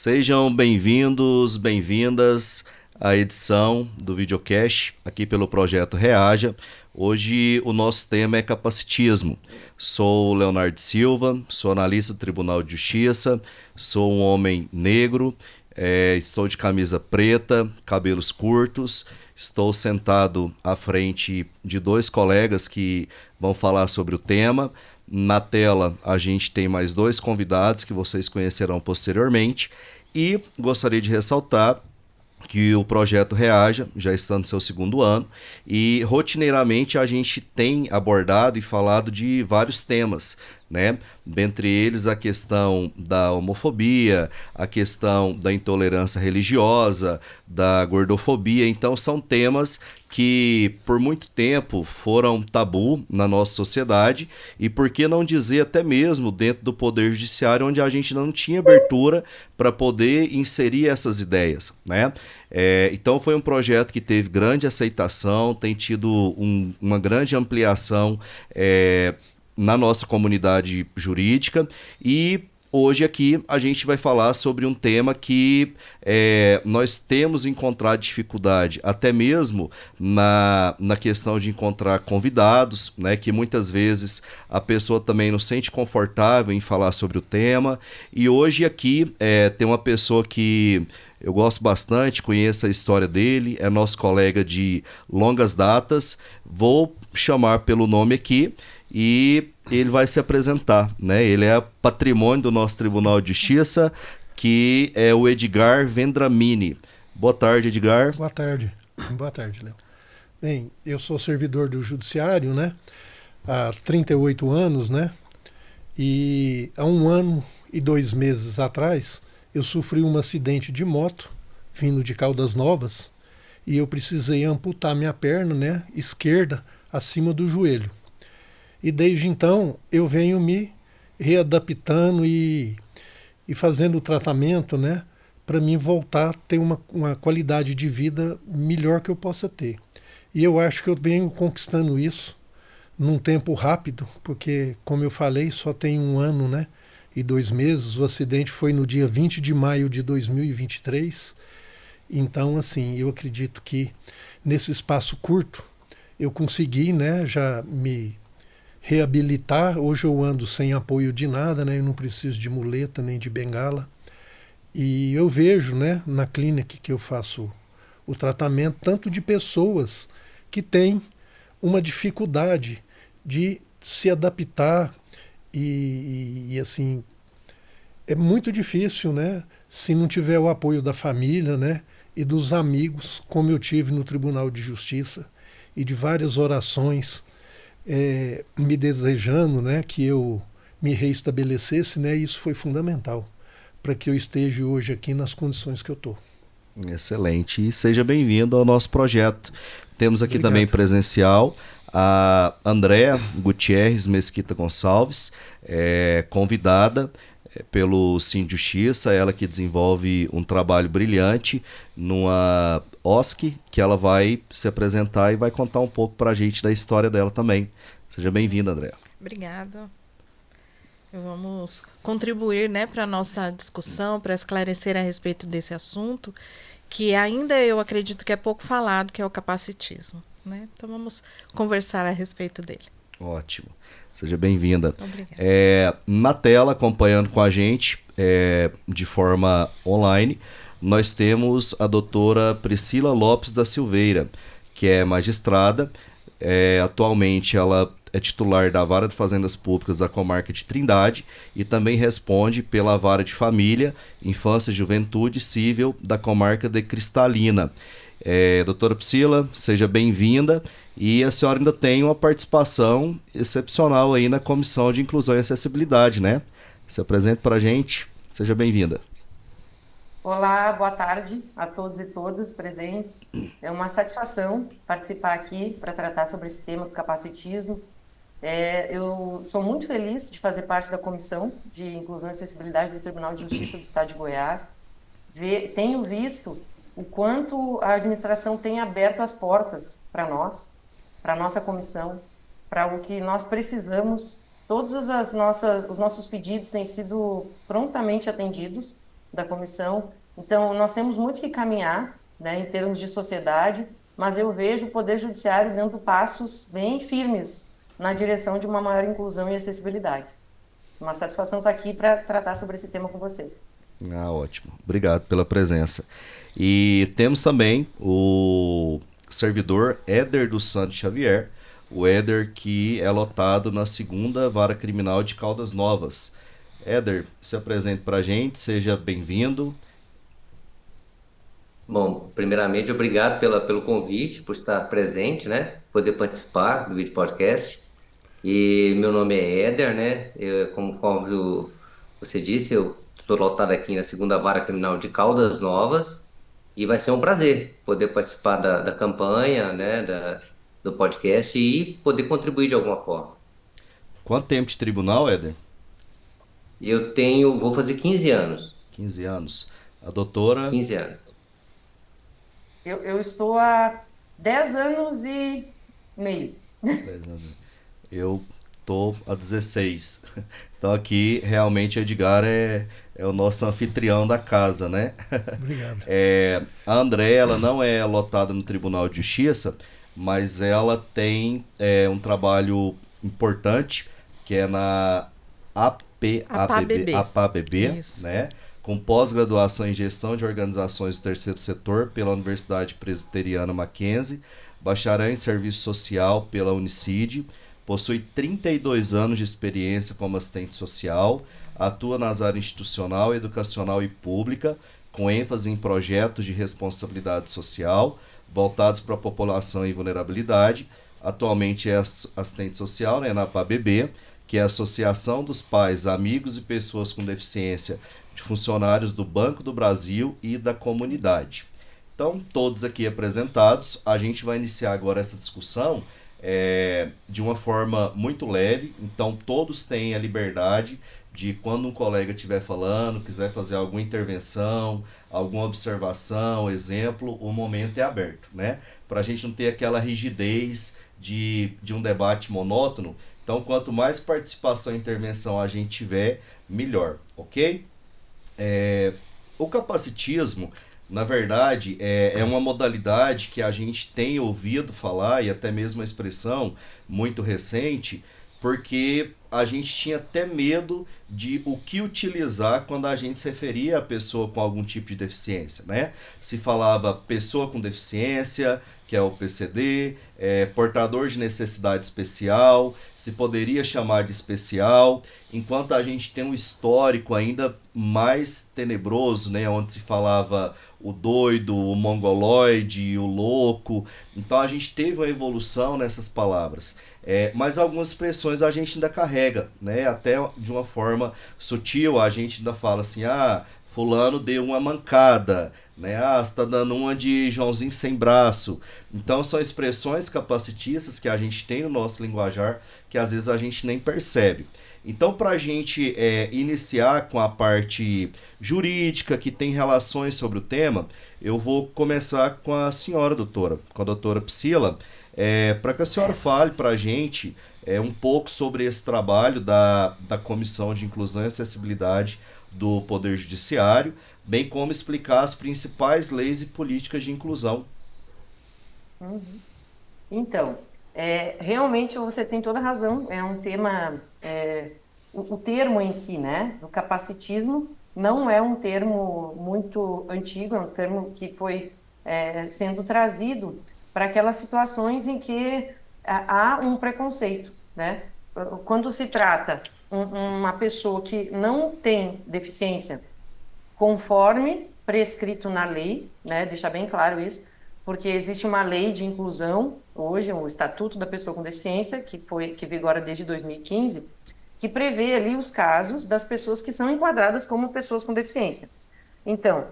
Sejam bem-vindos, bem-vindas à edição do videocast aqui pelo Projeto Reaja. Hoje o nosso tema é capacitismo. Sou o Leonardo Silva, sou analista do Tribunal de Justiça, sou um homem negro, estou de camisa preta, cabelos curtos, estou sentado à frente de dois colegas que vão falar sobre o tema. Na tela a gente tem mais dois convidados que vocês conhecerão posteriormente e gostaria de ressaltar que o projeto Reaja já está no seu segundo ano e rotineiramente a gente tem abordado e falado de vários temas, né? Dentre eles a questão da homofobia, a questão da intolerância religiosa, da gordofobia. Então são temas que por muito tempo foram tabu na nossa sociedade e por que não dizer até mesmo dentro do Poder Judiciário, onde a gente não tinha abertura para poder inserir essas ideias, né? Então foi um projeto que teve grande aceitação, tem tido uma grande ampliação na nossa comunidade jurídica e hoje aqui a gente vai falar sobre um tema que nós temos encontrado dificuldade, até mesmo na questão de encontrar convidados, né, que muitas vezes a pessoa também não se sente confortável em falar sobre o tema. E hoje aqui tem uma pessoa que eu gosto bastante, conheço a história dele, é nosso colega de longas datas, vou chamar pelo nome aqui e ele vai se apresentar, né? Ele é patrimônio do nosso Tribunal de Justiça, que é o Edgar Vendramini. Boa tarde, Edgar. Boa tarde. Boa tarde, Léo. Bem, eu sou servidor do Judiciário, né? Há 38 anos, né? E há 1 ano e 2 meses atrás, eu sofri um acidente de moto, vindo de Caldas Novas, e eu precisei amputar minha perna, né, esquerda, acima do joelho. E desde então eu venho me readaptando e fazendo o tratamento, né, para mim voltar a ter uma qualidade de vida melhor que eu possa ter. E eu acho que eu venho conquistando isso num tempo rápido, porque, como eu falei, só tem 1 ano, né, e 2 meses. O acidente foi no dia 20 de maio de 2023. Então, assim, eu acredito que nesse espaço curto eu consegui, né, já me reabilitar. Hoje eu ando sem apoio de nada, né? Eu não preciso de muleta nem de bengala. E eu vejo, né, na clínica que eu faço o tratamento, tanto de pessoas que têm uma dificuldade de se adaptar e assim, é muito difícil, né, se não tiver o apoio da família, né, e dos amigos, como eu tive no Tribunal de Justiça, e de várias orações me desejando, né, que eu me reestabelecesse, né, e isso foi fundamental para que eu esteja hoje aqui nas condições que eu estou. Excelente. E seja bem-vindo ao nosso projeto. Temos aqui Obrigado. também presencial a Andréa Gutierrez Mesquita Gonçalves, convidada pelo Sim Justiça, ela que desenvolve um trabalho brilhante numa OSC, que ela vai se apresentar e vai contar um pouco para a gente da história dela também. Seja bem-vinda, Andréa. Obrigada. Vamos contribuir, né, para a nossa discussão, para esclarecer a respeito desse assunto, que ainda eu acredito que é pouco falado, que é o capacitismo, né? Então vamos conversar a respeito dele. Ótimo. Seja bem-vinda. Obrigada. Na tela, acompanhando com a gente, de forma online, nós temos a doutora Priscila Lopes da Silveira, que é magistrada. Atualmente ela é titular da Vara de Fazendas Públicas da Comarca de Trindade e também responde pela Vara de Família, Infância, Juventude e Cível da Comarca de Cristalina. Doutora Priscila, seja bem-vinda. E a senhora ainda tem uma participação excepcional aí na Comissão de Inclusão e Acessibilidade, né? Se apresente para a gente, seja bem-vinda. Olá, boa tarde a todos e todas presentes. É uma satisfação participar aqui para tratar sobre esse tema do capacitismo. Eu sou muito feliz de fazer parte da Comissão de Inclusão e Acessibilidade do Tribunal de Justiça do Estado de Goiás. Tenho visto o quanto a administração tem aberto as portas para nós, para a nossa comissão, para o que nós precisamos. Todos os nossos pedidos têm sido prontamente atendidos da comissão. Então, nós temos muito que caminhar, né, em termos de sociedade, mas eu vejo o Poder Judiciário dando passos bem firmes na direção de uma maior inclusão e acessibilidade. Uma satisfação estar aqui para tratar sobre esse tema com vocês. Ah, ótimo. Obrigado pela presença. E temos também o servidor Éder dos Santos Xavier, o Éder que é lotado na segunda Vara Criminal de Caldas Novas. Éder, se apresente para a gente, seja bem-vindo. Bom, primeiramente, obrigado pelo convite, por estar presente, né? Poder participar do vídeo podcast. E meu nome é Éder, né? Como você disse, eu estou lotado aqui na segunda Vara Criminal de Caldas Novas e vai ser um prazer poder participar da campanha, né? Do podcast e poder contribuir de alguma forma. Quanto tempo de tribunal, Éder? Vou fazer 15 anos. 15 anos. A doutora? 15 anos. Eu estou há 10 anos e meio. 10 anos. Eu tô há 16. Então aqui realmente o Edgar é o nosso anfitrião da casa, né? Obrigado. A André, ela não é lotada no Tribunal de Justiça, mas ela tem um trabalho importante, que é na APABB, Isso. né? Com pós-graduação em Gestão de Organizações do Terceiro Setor pela Universidade Presbiteriana Mackenzie, bacharel em Serviço Social pela Unicid, possui 32 anos de experiência como assistente social, atua nas áreas institucional, educacional e pública, com ênfase em projetos de responsabilidade social voltados para a população em vulnerabilidade. Atualmente é assistente social, né, na APABB, que é a Associação dos Pais, Amigos e Pessoas com Deficiência de Funcionários do Banco do Brasil e da Comunidade. Então, todos aqui apresentados, a gente vai iniciar agora essa discussão de uma forma muito leve. Então, todos têm a liberdade de, quando um colega estiver falando, quiser fazer alguma intervenção, alguma observação, exemplo, o momento é aberto, né? Para a gente não ter aquela rigidez de um debate monótono. Então, quanto mais participação e intervenção a gente tiver, melhor, ok? O capacitismo, na verdade, é uma modalidade que a gente tem ouvido falar, e até mesmo uma expressão muito recente, porque a gente tinha até medo de o que utilizar quando a gente se referia a pessoa com algum tipo de deficiência, né? Se falava pessoa com deficiência, que é o PCD, portador de necessidade especial, se poderia chamar de especial, enquanto a gente tem um histórico ainda mais tenebroso, né? Onde se falava o doido, o mongoloide, o louco. Então a gente teve uma evolução nessas palavras. Mas algumas expressões a gente ainda carrega, né? Até de uma forma sutil, a gente ainda fala assim, fulano deu uma mancada, né? Você tá dando uma de Joãozinho sem braço. Então são expressões capacitistas que a gente tem no nosso linguajar que às vezes a gente nem percebe. Então, para a gente iniciar com a parte jurídica que tem relações sobre o tema, eu vou começar com a senhora doutora, com a doutora Priscila, para que a senhora fale para a gente um pouco sobre esse trabalho da Comissão de Inclusão e Acessibilidade do Poder Judiciário, bem como explicar as principais leis e políticas de inclusão. Então, realmente você tem toda a razão, é um tema, o termo em si, né, o capacitismo, não é um termo muito antigo, é um termo que foi sendo trazido para aquelas situações em que há um preconceito, né? Quando se trata uma pessoa que não tem deficiência conforme prescrito na lei, né? Deixar bem claro isso, porque existe uma lei de inclusão hoje, o Estatuto da Pessoa com Deficiência, que vigora desde 2015, que prevê ali os casos das pessoas que são enquadradas como pessoas com deficiência. Então,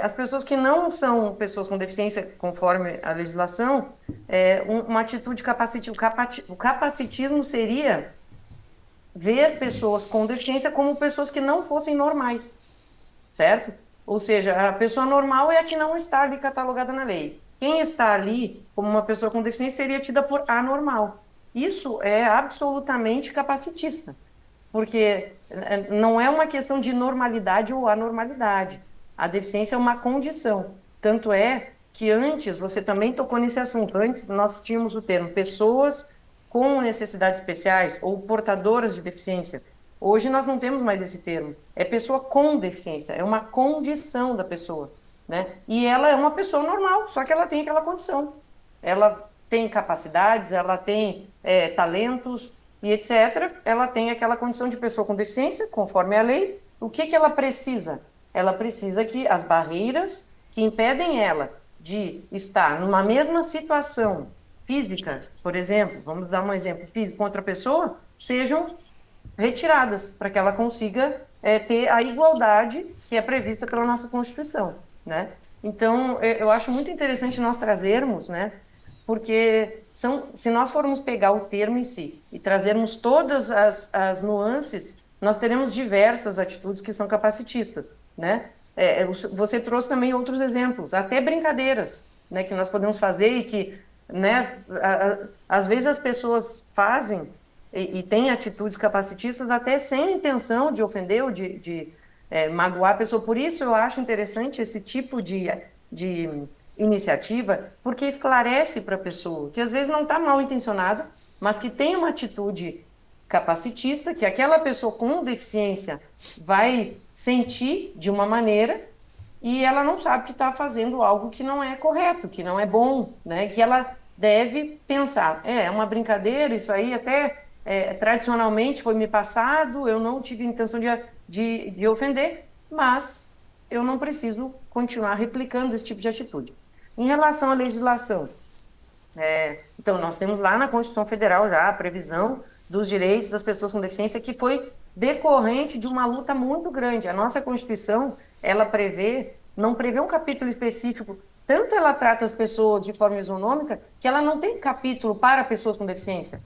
as pessoas que não são pessoas com deficiência, conforme a legislação, uma atitude capacitiva. O capacitismo seria ver pessoas com deficiência como pessoas que não fossem normais, certo? Ou seja, a pessoa normal é a que não está ali catalogada na lei. Quem está ali como uma pessoa com deficiência seria tida por anormal. Isso é absolutamente capacitista. porque não é uma questão de normalidade ou anormalidade. A deficiência é uma condição. Tanto é que antes, você também tocou nesse assunto, antes nós tínhamos o termo pessoas com necessidades especiais ou portadoras de deficiência. Hoje nós não temos mais esse termo. É pessoa com deficiência, é uma condição da pessoa, né? E ela é uma pessoa normal, só que ela tem aquela condição. Ela tem capacidades, ela tem talentos e etc. Ela tem aquela condição de pessoa com deficiência, conforme a lei. O que que ela precisa? Ela precisa que as barreiras que impedem ela de estar numa mesma situação física, por exemplo, vamos dar um exemplo físico com outra pessoa, sejam retiradas, para que ela consiga ter a igualdade que é prevista pela nossa Constituição, né? Então, eu acho muito interessante nós trazermos, né? Porque se nós formos pegar o termo em si e trazermos todas as nuances, nós teremos diversas atitudes que são capacitistas, né? Você trouxe também outros exemplos, até brincadeiras, né, que nós podemos fazer e que, né, às vezes as pessoas fazem e têm atitudes capacitistas até sem intenção de ofender ou de magoar a pessoa. Por isso eu acho interessante esse tipo de iniciativa, porque esclarece para a pessoa que às vezes não está mal intencionada, mas que tem uma atitude capacitista, que aquela pessoa com deficiência vai sentir de uma maneira e ela não sabe que está fazendo algo que não é correto, que não é bom, né? Que ela deve pensar, é uma brincadeira, isso aí até tradicionalmente foi me passado, eu não tive intenção de ofender, mas eu não preciso continuar replicando esse tipo de atitude. Em relação à legislação, então nós temos lá na Constituição Federal já a previsão dos direitos das pessoas com deficiência, que foi decorrente de uma luta muito grande. A nossa Constituição, ela não prevê um capítulo específico, tanto ela trata as pessoas de forma isonômica, que ela não tem capítulo para pessoas com deficiência.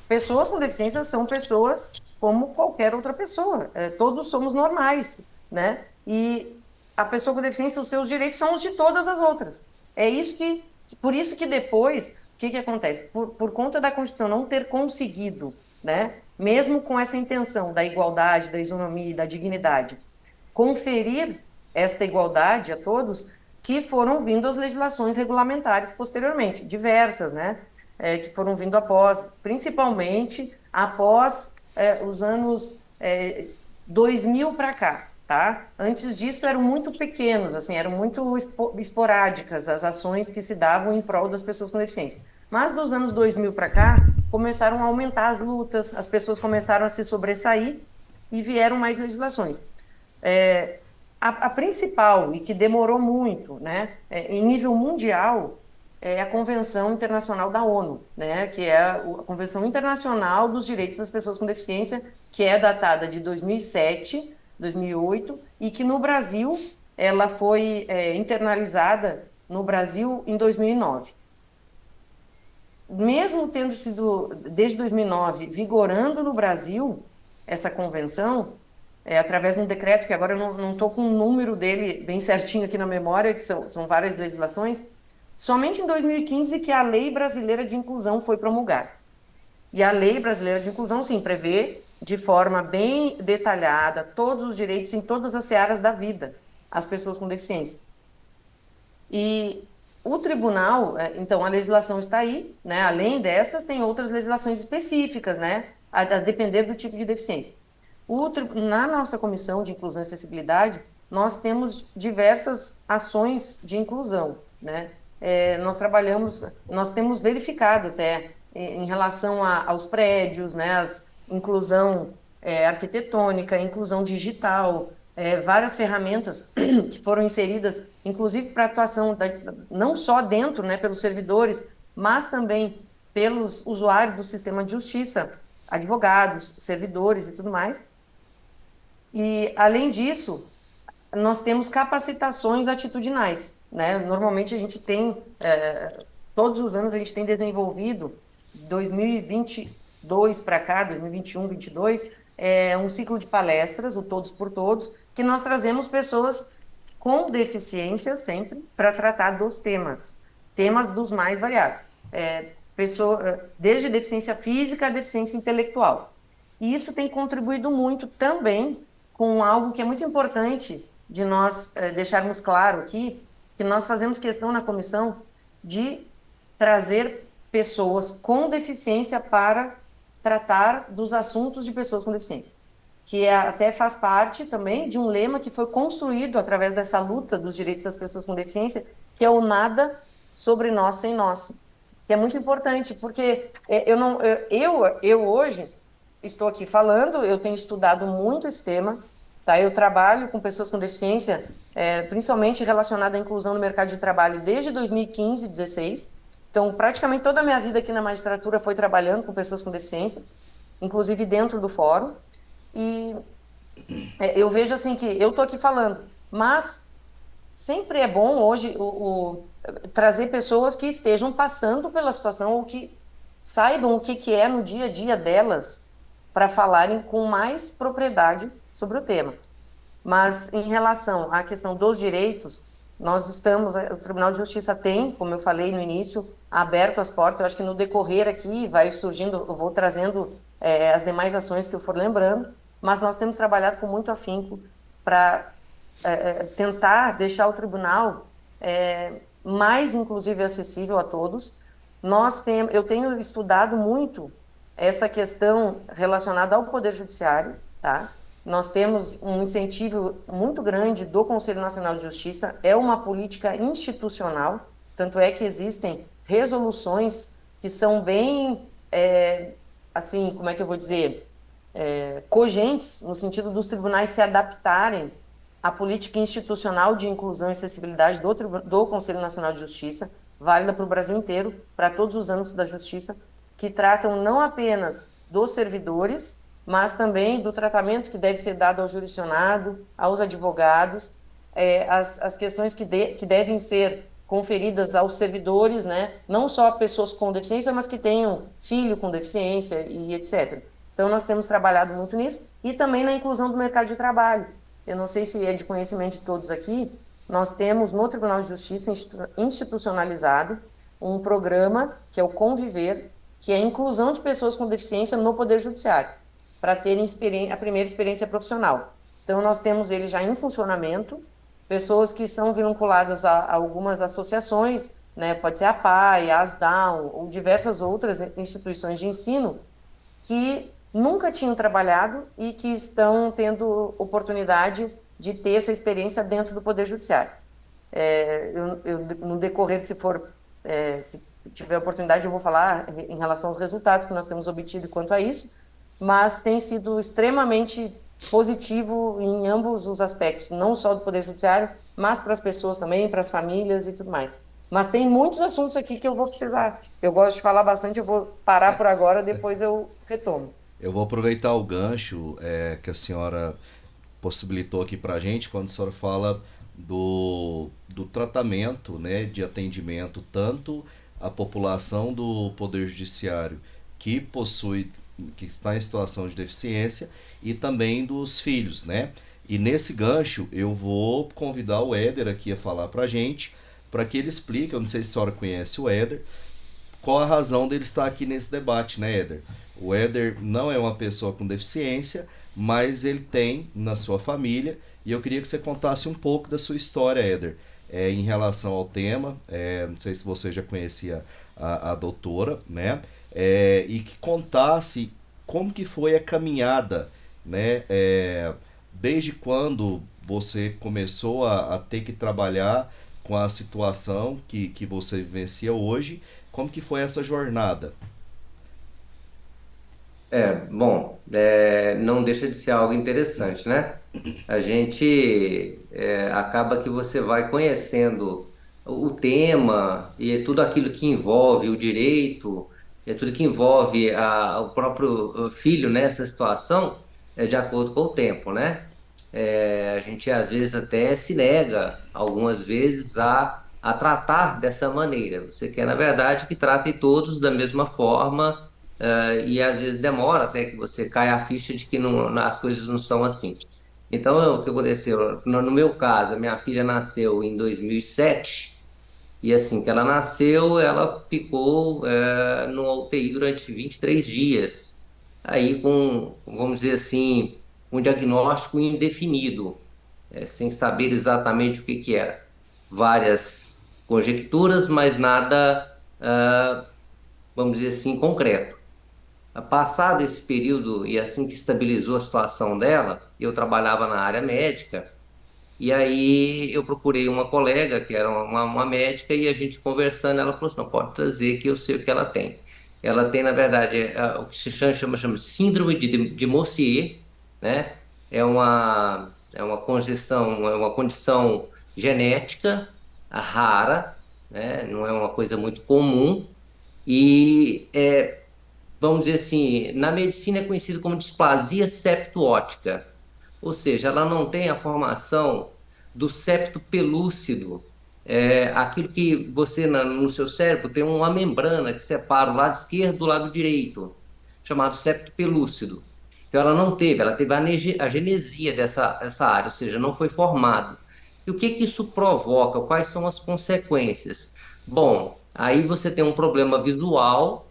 Pessoas com deficiência são pessoas como qualquer outra pessoa, todos somos normais, né? E a pessoa com deficiência, os seus direitos são os de todas as outras. Por isso que depois, o que acontece? Por conta da Constituição não ter conseguido, né, mesmo com essa intenção da igualdade, da isonomia e da dignidade, conferir esta igualdade a todos, que foram vindo as legislações regulamentares posteriormente, diversas, né, que foram vindo principalmente após os anos 2000 para cá, tá? Antes disso eram muito pequenos, assim, eram muito esporádicas as ações que se davam em prol das pessoas com deficiência. Mas dos anos 2000 para cá, começaram a aumentar as lutas, as pessoas começaram a se sobressair e vieram mais legislações. A principal, e que demorou muito, né, em nível mundial, é a Convenção Internacional da ONU, né, que é a Convenção Internacional dos Direitos das Pessoas com Deficiência, que é datada de 2007, 2008, e que no Brasil, ela foi internalizada no Brasil em 2009. Mesmo tendo sido, desde 2009, vigorando no Brasil, essa convenção, através de um decreto, que agora eu não estou com o número dele bem certinho aqui na memória, que são várias legislações, somente em 2015 que a Lei Brasileira de Inclusão foi promulgada. E a Lei Brasileira de Inclusão, sim, prevê de forma bem detalhada todos os direitos em todas as searas da vida às pessoas com deficiência. E o tribunal, então a legislação está aí, né? Além dessas, tem outras legislações específicas, né? A depender do tipo de deficiência. Na nossa Comissão de Inclusão e Acessibilidade, nós temos diversas ações de inclusão, né? Nós temos verificado até em relação aos prédios, né? Inclusão arquitetônica, inclusão digital, várias ferramentas que foram inseridas, inclusive para atuação não só dentro, né, pelos servidores, mas também pelos usuários do sistema de justiça, advogados, servidores e tudo mais. E, além disso, nós temos capacitações atitudinais, né? Normalmente a gente tem, todos os anos a gente tem desenvolvido, 2022 para cá, 2021, 2022, um ciclo de palestras, o Todos por Todos, que nós trazemos pessoas com deficiência sempre para tratar dos temas dos mais variados, desde deficiência física a deficiência intelectual. E isso tem contribuído muito também com algo que é muito importante de nós deixarmos claro aqui, que nós fazemos questão na comissão de trazer pessoas com deficiência para tratar dos assuntos de pessoas com deficiência, que até faz parte também de um lema que foi construído através dessa luta dos direitos das pessoas com deficiência, que é o nada sobre nós sem nós, que é muito importante, porque eu hoje estou aqui falando, eu tenho estudado muito esse tema, tá? Eu trabalho com pessoas com deficiência, principalmente relacionada à inclusão no mercado de trabalho desde 2015, 16. Então, praticamente toda a minha vida aqui na magistratura foi trabalhando com pessoas com deficiência, inclusive dentro do fórum. E eu vejo assim que eu estou aqui falando, mas sempre é bom hoje trazer pessoas que estejam passando pela situação ou que saibam o que é no dia a dia delas para falarem com mais propriedade sobre o tema. Mas em relação à questão dos direitos, o Tribunal de Justiça tem, como eu falei no início, aberto as portas. Eu acho que no decorrer aqui vai surgindo, eu vou trazendo as demais ações que eu for lembrando, mas nós temos trabalhado com muito afinco para tentar deixar o tribunal mais inclusive acessível a todos. Eu tenho estudado muito essa questão relacionada ao Poder Judiciário, tá? Nós temos um incentivo muito grande do Conselho Nacional de Justiça, é uma política institucional, tanto é que existem resoluções que são bem, assim, como é que eu vou dizer, cogentes, no sentido dos tribunais se adaptarem à política institucional de inclusão e acessibilidade do Conselho Nacional de Justiça, válida para o Brasil inteiro, para todos os âmbitos da justiça, que tratam não apenas dos servidores, mas também do tratamento que deve ser dado ao jurisdicionado, aos advogados, as questões que devem ser conferidas aos servidores, né? Não só a pessoas com deficiência, mas que tenham filho com deficiência e etc. Então, nós temos trabalhado muito nisso e também na inclusão do mercado de trabalho. Eu não sei se é de conhecimento de todos aqui, nós temos no Tribunal de Justiça institucionalizado um programa que é o Conviver, que é a inclusão de pessoas com deficiência no Poder Judiciário, para terem a primeira experiência profissional. Então, nós temos ele já em funcionamento, pessoas que são vinculadas a algumas associações, né? Pode ser a PAI, a ASDAO, ou diversas outras instituições de ensino, que nunca tinham trabalhado e que estão tendo oportunidade de ter essa experiência dentro do Poder Judiciário. No decorrer, se tiver oportunidade, eu vou falar em relação aos resultados que nós temos obtido quanto a isso, mas tem sido extremamente positivo em ambos os aspectos, não só do Poder Judiciário, mas para as pessoas também, para as famílias e tudo mais. Mas tem muitos assuntos aqui que eu vou precisar. Eu gosto de falar bastante, eu vou parar por agora, depois eu retomo. Eu vou aproveitar o gancho que a senhora possibilitou aqui para a gente, quando a senhora fala do tratamento, né, de atendimento, tanto a população do Poder Judiciário que está em situação de deficiência e também dos filhos, né? E nesse gancho eu vou convidar o Éder aqui a falar para a gente, para que ele explique, eu não sei se a senhora conhece o Éder, qual a razão dele estar aqui nesse debate, né, Éder? O Éder não é uma pessoa com deficiência, mas ele tem na sua família, e eu queria que você contasse um pouco da sua história, Éder, em relação ao tema. Não sei se você já conhecia a doutora, né? E que contasse como que foi a caminhada, né? Desde quando você começou a ter que trabalhar com a situação que você vivencia hoje, como que foi essa jornada? Bom, não deixa de ser algo interessante, né? A gente acaba que você vai conhecendo o tema e tudo aquilo que envolve o direito, tudo que envolve o próprio filho nessa situação, de acordo com o tempo, né? A gente às vezes até se nega, algumas vezes, a tratar dessa maneira. Você quer, na verdade, que tratem todos da mesma forma. E às vezes demora até que você caia a ficha de que as coisas não são assim. Então, o que aconteceu? No meu caso, a minha filha nasceu em 2007, e assim que ela nasceu, ela ficou no UTI durante 23 dias. aí com, vamos dizer assim, um diagnóstico indefinido, sem saber exatamente o que que era. Várias conjecturas, mas nada, vamos dizer assim, concreto. Passado esse período e assim que estabilizou a situação dela, eu trabalhava na área médica e aí eu procurei uma colega que era uma médica e a gente conversando, ela falou assim, não, pode trazer que eu sei o que ela tem. Ela tem, na verdade, o que se chama síndrome de Mosier, né? É uma condição genética rara, né? Não é uma coisa muito comum e vamos dizer assim, na medicina é conhecido como displasia septo-ótica, ou seja, ela não tem a formação do septo pelúcido, aquilo que você no seu cérebro tem uma membrana que separa o lado esquerdo do lado direito, chamado septo pelúcido. Então ela não teve, ela teve a genesia essa área, ou seja, não foi formado. E o que que isso provoca? Quais são as consequências? Bom, aí você tem um problema visual,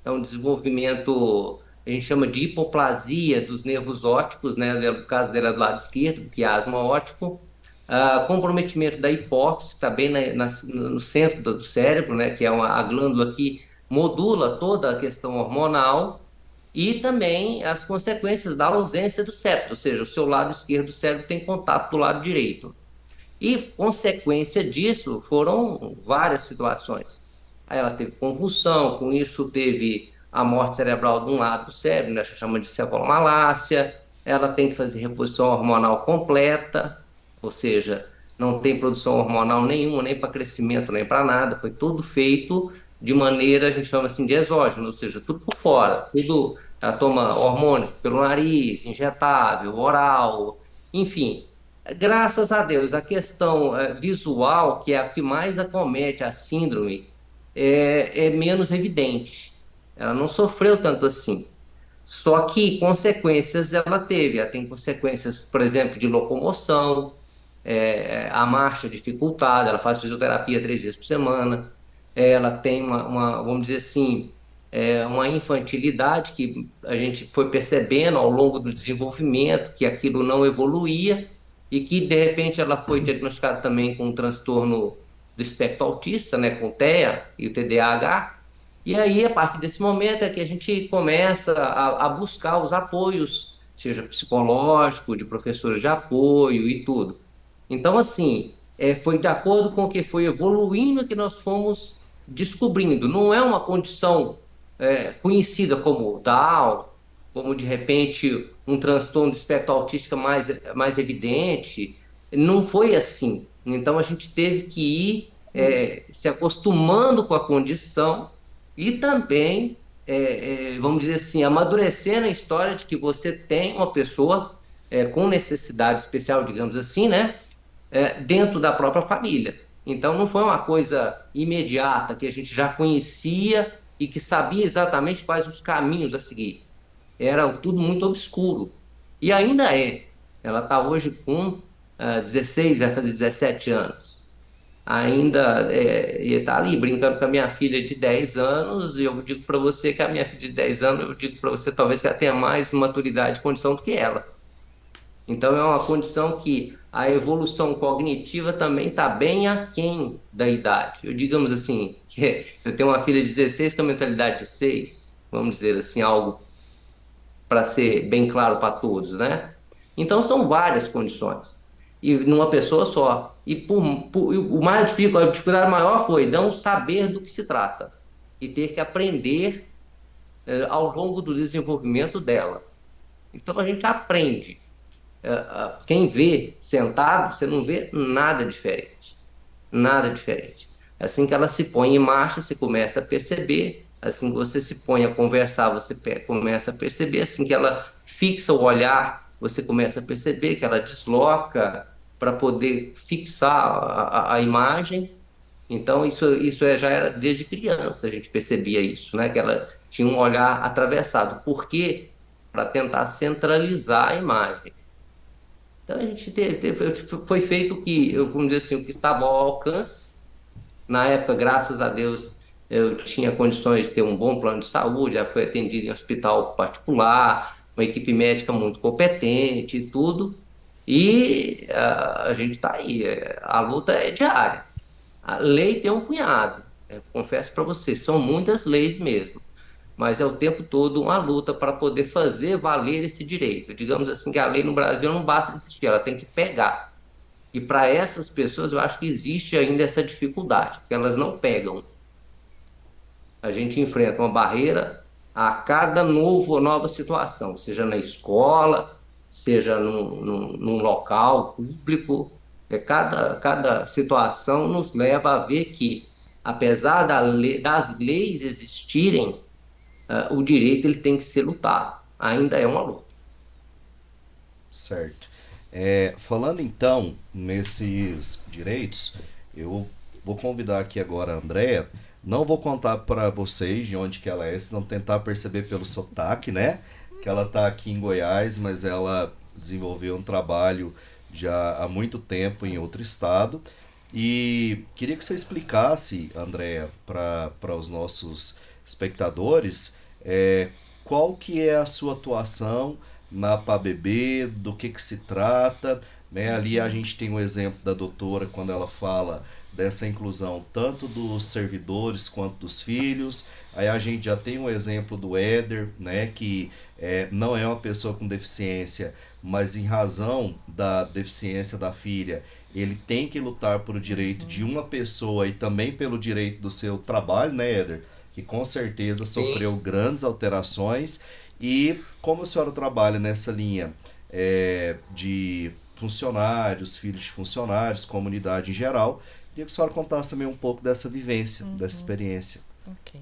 é um desenvolvimento, a gente chama de hipoplasia dos nervos ópticos, né? No caso dela do lado esquerdo, quiasma óptico, comprometimento da hipófise, que está bem no centro do cérebro, né? Que é a glândula que modula toda a questão hormonal, e também as consequências da ausência do septo, ou seja, o seu lado esquerdo do cérebro tem contato do lado direito. E consequência disso foram várias situações. Aí ela teve convulsão, com isso teve a morte cerebral de um lado do cérebro, né, chama de cefalomalácia. Ela tem que fazer reposição hormonal completa, ou seja, não tem produção hormonal nenhuma, nem para crescimento, nem para nada. Foi tudo feito de maneira, a gente chama assim, de exógeno, ou seja, tudo por fora. Tudo, ela toma hormônio pelo nariz, injetável, oral, enfim. Graças a Deus, a questão visual, que é a que mais acomete a síndrome, é menos evidente. Ela não sofreu tanto assim. Só que consequências ela teve. Ela tem consequências, por exemplo, de locomoção, a marcha dificultada, ela faz fisioterapia 3 vezes por semana, ela tem vamos dizer assim, uma infantilidade que a gente foi percebendo ao longo do desenvolvimento, que aquilo não evoluía e que, de repente, ela foi diagnosticada também com um transtorno do espectro autista, né, com TEA e o TDAH, e aí, a partir desse momento, é que a gente começa a buscar os apoios, seja psicológico, de professores de apoio e tudo. Então, assim, foi de acordo com o que foi evoluindo que nós fomos descobrindo. Não é uma condição conhecida como Down, como de repente um transtorno do espectro autista mais evidente. Não foi assim. Então, a gente teve que ir se acostumando com a condição e também, vamos dizer assim, amadurecendo a história de que você tem uma pessoa com necessidade especial, digamos assim, né? Dentro da própria família. Então, não foi uma coisa imediata que a gente já conhecia e que sabia exatamente quais os caminhos a seguir. Era tudo muito obscuro. E ainda é. Ela está hoje com 16, vai fazer 17 anos. Ainda está ali brincando com a minha filha de 10 anos, e eu digo para você que a minha filha de 10 anos, eu digo para você talvez que ela tenha mais maturidade e condição do que ela. Então, é uma condição que a evolução cognitiva também está bem aquém da idade. Eu, digamos assim, que eu tenho uma filha de 16 com a mentalidade de 6, vamos dizer assim, algo para ser bem claro para todos, né? Então, são várias condições, e numa pessoa só. E o mais difícil, a dificuldade maior foi não saber do que se trata e ter que aprender ao longo do desenvolvimento dela. Então, a gente aprende. Quem vê sentado, você não vê nada diferente. Nada diferente. Assim que ela se põe em marcha, você começa a perceber. Assim que você se põe a conversar, você começa a perceber. Assim que ela fixa o olhar, você começa a perceber que ela desloca para poder fixar a imagem. Então, isso já era desde criança, a gente percebia isso, né? Que ela tinha um olhar atravessado. Por quê? Para tentar centralizar a imagem. Então a gente foi feito o que, vamos dizer assim, o que estava ao alcance. Na época, graças a Deus, eu tinha condições de ter um bom plano de saúde, já fui atendido em hospital particular, uma equipe médica muito competente e tudo, e a gente está aí, a luta é diária. A lei tem um punhado, confesso para você, são muitas leis mesmo, mas é o tempo todo uma luta para poder fazer valer esse direito. Digamos assim que a lei no Brasil não basta existir, ela tem que pegar. E para essas pessoas eu acho que existe ainda essa dificuldade, porque elas não pegam. A gente enfrenta uma barreira a cada nova situação, seja na escola, seja num local público. Cada situação nos leva a ver que, apesar das leis existirem, o direito ele tem que ser lutado. Ainda é uma luta. Certo. Falando então nesses direitos, eu vou convidar aqui agora a Andrea. Não vou contar para vocês de onde que ela é, vocês vão tentar perceber pelo sotaque, né? Que ela está aqui em Goiás, mas ela desenvolveu um trabalho já há muito tempo em outro estado. E queria que você explicasse, Andrea, para os nossos espectadores, qual que é a sua atuação na PABB, do que se trata, né? Ali a gente tem o exemplo da doutora quando ela fala dessa inclusão tanto dos servidores quanto dos filhos. Aí a gente já tem o exemplo do Éder, né, que não é uma pessoa com deficiência, mas em razão da deficiência da filha, ele tem que lutar por o direito de uma pessoa e também pelo direito do seu trabalho, né, Éder? Que com certeza sofreu grandes alterações. E como a senhora trabalha nessa linha de funcionários, filhos de funcionários, comunidade em geral, queria que a senhora contasse também um pouco dessa vivência, dessa experiência. Ok.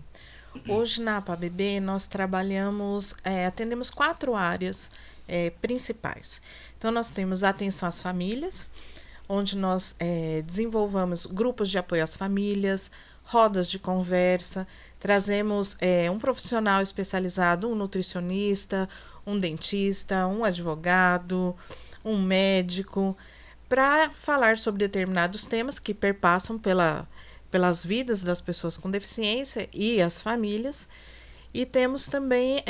Hoje na PABB nós trabalhamos, atendemos 4 áreas principais. Então nós temos a atenção às famílias, onde nós desenvolvemos grupos de apoio às famílias, rodas de conversa, trazemos um profissional especializado, um nutricionista, um dentista, um advogado, um médico, para falar sobre determinados temas que perpassam pelas vidas das pessoas com deficiência e as famílias. E temos também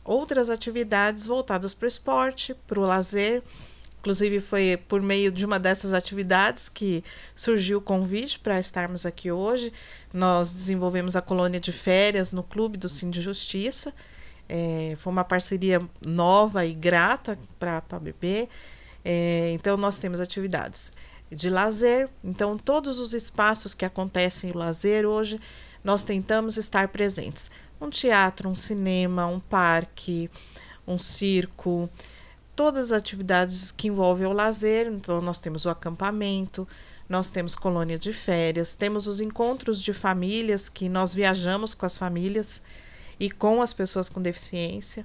outras atividades voltadas para o esporte, para o lazer. Inclusive, foi por meio de uma dessas atividades que surgiu o convite para estarmos aqui hoje. Nós desenvolvemos a colônia de férias no Clube do Cine de Justiça. Foi uma parceria nova e grata para a PABB. Então, nós temos atividades de lazer. Então, todos os espaços que acontecem o lazer hoje, nós tentamos estar presentes. Um teatro, um cinema, um parque, um circo, todas as atividades que envolvem o lazer. Então, nós temos o acampamento, nós temos colônia de férias, temos os encontros de famílias, que nós viajamos com as famílias e com as pessoas com deficiência.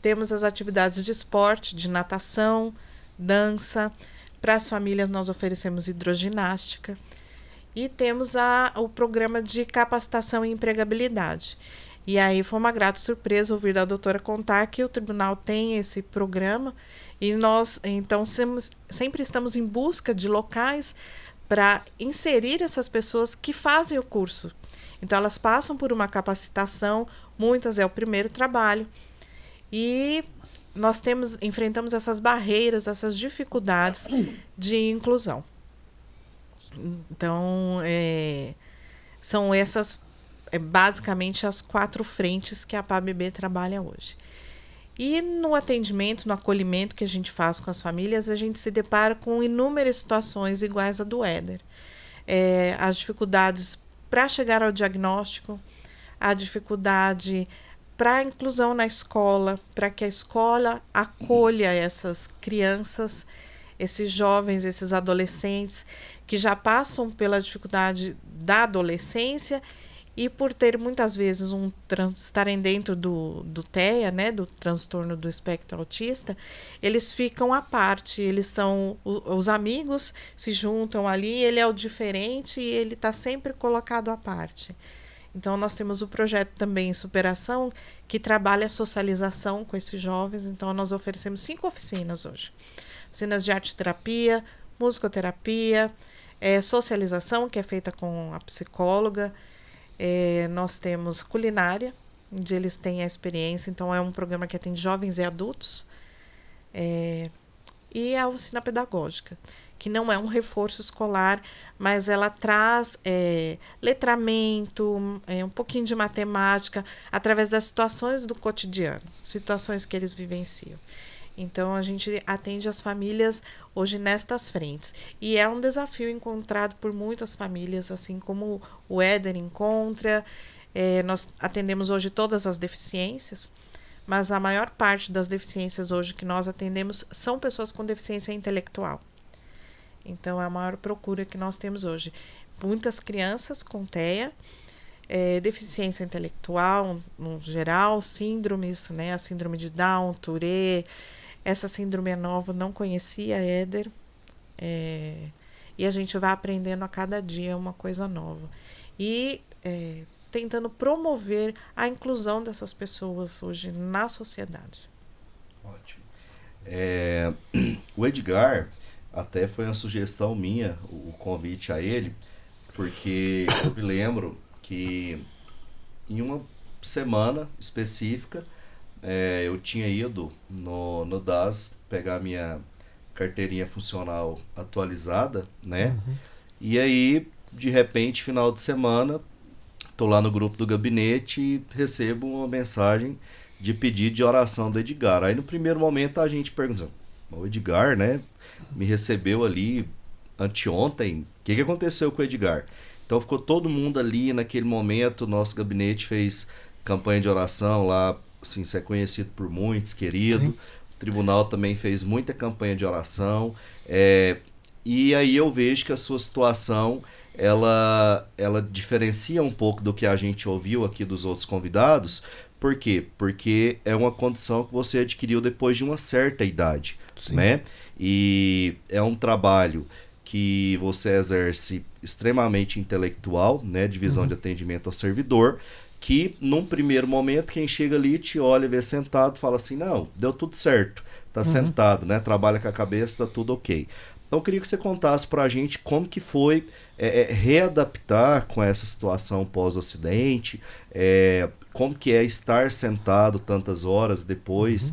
Temos as atividades de esporte, de natação, dança. Para as famílias, nós oferecemos hidroginástica. E temos o programa de capacitação e empregabilidade. E aí foi uma grata surpresa ouvir da doutora contar que o tribunal tem esse programa e nós, então, sempre estamos em busca de locais para inserir essas pessoas que fazem o curso. Então, elas passam por uma capacitação, muitas é o primeiro trabalho, e nós enfrentamos essas barreiras, essas dificuldades de inclusão. Então, são essas basicamente as 4 frentes que a PABB trabalha hoje. E no atendimento, no acolhimento que a gente faz com as famílias, a gente se depara com inúmeras situações iguais à do Éder. As dificuldades para chegar ao diagnóstico, a dificuldade para a inclusão na escola, para que a escola acolha essas crianças, esses jovens, esses adolescentes que já passam pela dificuldade da adolescência e por ter muitas vezes estarem dentro do TEA, né, do transtorno do espectro autista, eles ficam à parte, eles são os amigos, se juntam ali, ele é o diferente e ele está sempre colocado à parte. Então, nós temos o projeto também em superação, que trabalha a socialização com esses jovens. Então, nós oferecemos 5 oficinas hoje. Oficinas de arte-terapia, musicoterapia, socialização, que é feita com a psicóloga, Nós temos culinária, onde eles têm a experiência, então é um programa que atende jovens e adultos. E a oficina pedagógica, que não é um reforço escolar, mas ela traz letramento, um pouquinho de matemática, através das situações do cotidiano, situações que eles vivenciam. Então, a gente atende as famílias hoje nestas frentes. E é um desafio encontrado por muitas famílias, assim como o Éder encontra. Nós atendemos hoje todas as deficiências, mas a maior parte das deficiências hoje que nós atendemos são pessoas com deficiência intelectual. Então, é a maior procura que nós temos hoje. Muitas crianças com TEA, deficiência intelectual, no geral, síndromes, né? A síndrome de Down, Tourette. Essa síndrome é nova, não conhecia, Éder. E a gente vai aprendendo a cada dia uma coisa nova. E tentando promover a inclusão dessas pessoas hoje na sociedade. Ótimo. O Edgar, até foi uma sugestão minha, o convite a ele, porque eu me lembro que em uma semana específica eu tinha ido no DAS pegar minha carteirinha funcional atualizada, né? Uhum. E aí, de repente, final de semana, tô lá no grupo do gabinete e recebo uma mensagem de pedido de oração do Edgar. Aí no primeiro momento a gente pergunta, o Edgar, né, me recebeu ali anteontem, o que aconteceu com o Edgar? Então ficou todo mundo ali naquele momento, nosso gabinete fez campanha de oração lá, assim, você é conhecido por muitos, querido. Sim. O tribunal também fez muita campanha de oração. E aí eu vejo que a sua situação, ela diferencia um pouco do que a gente ouviu aqui dos outros convidados. Por quê? Porque é uma condição que você adquiriu depois de uma certa idade, né? E é um trabalho que você exerce extremamente intelectual, né? Divisão de atendimento ao servidor, que num primeiro momento quem chega ali te olha, vê sentado, fala assim, não, deu tudo certo, tá sentado, né? Trabalha com a cabeça, tá tudo ok. Então eu queria que você contasse pra gente como que foi readaptar com essa situação pós-acidente, como que é estar sentado tantas horas depois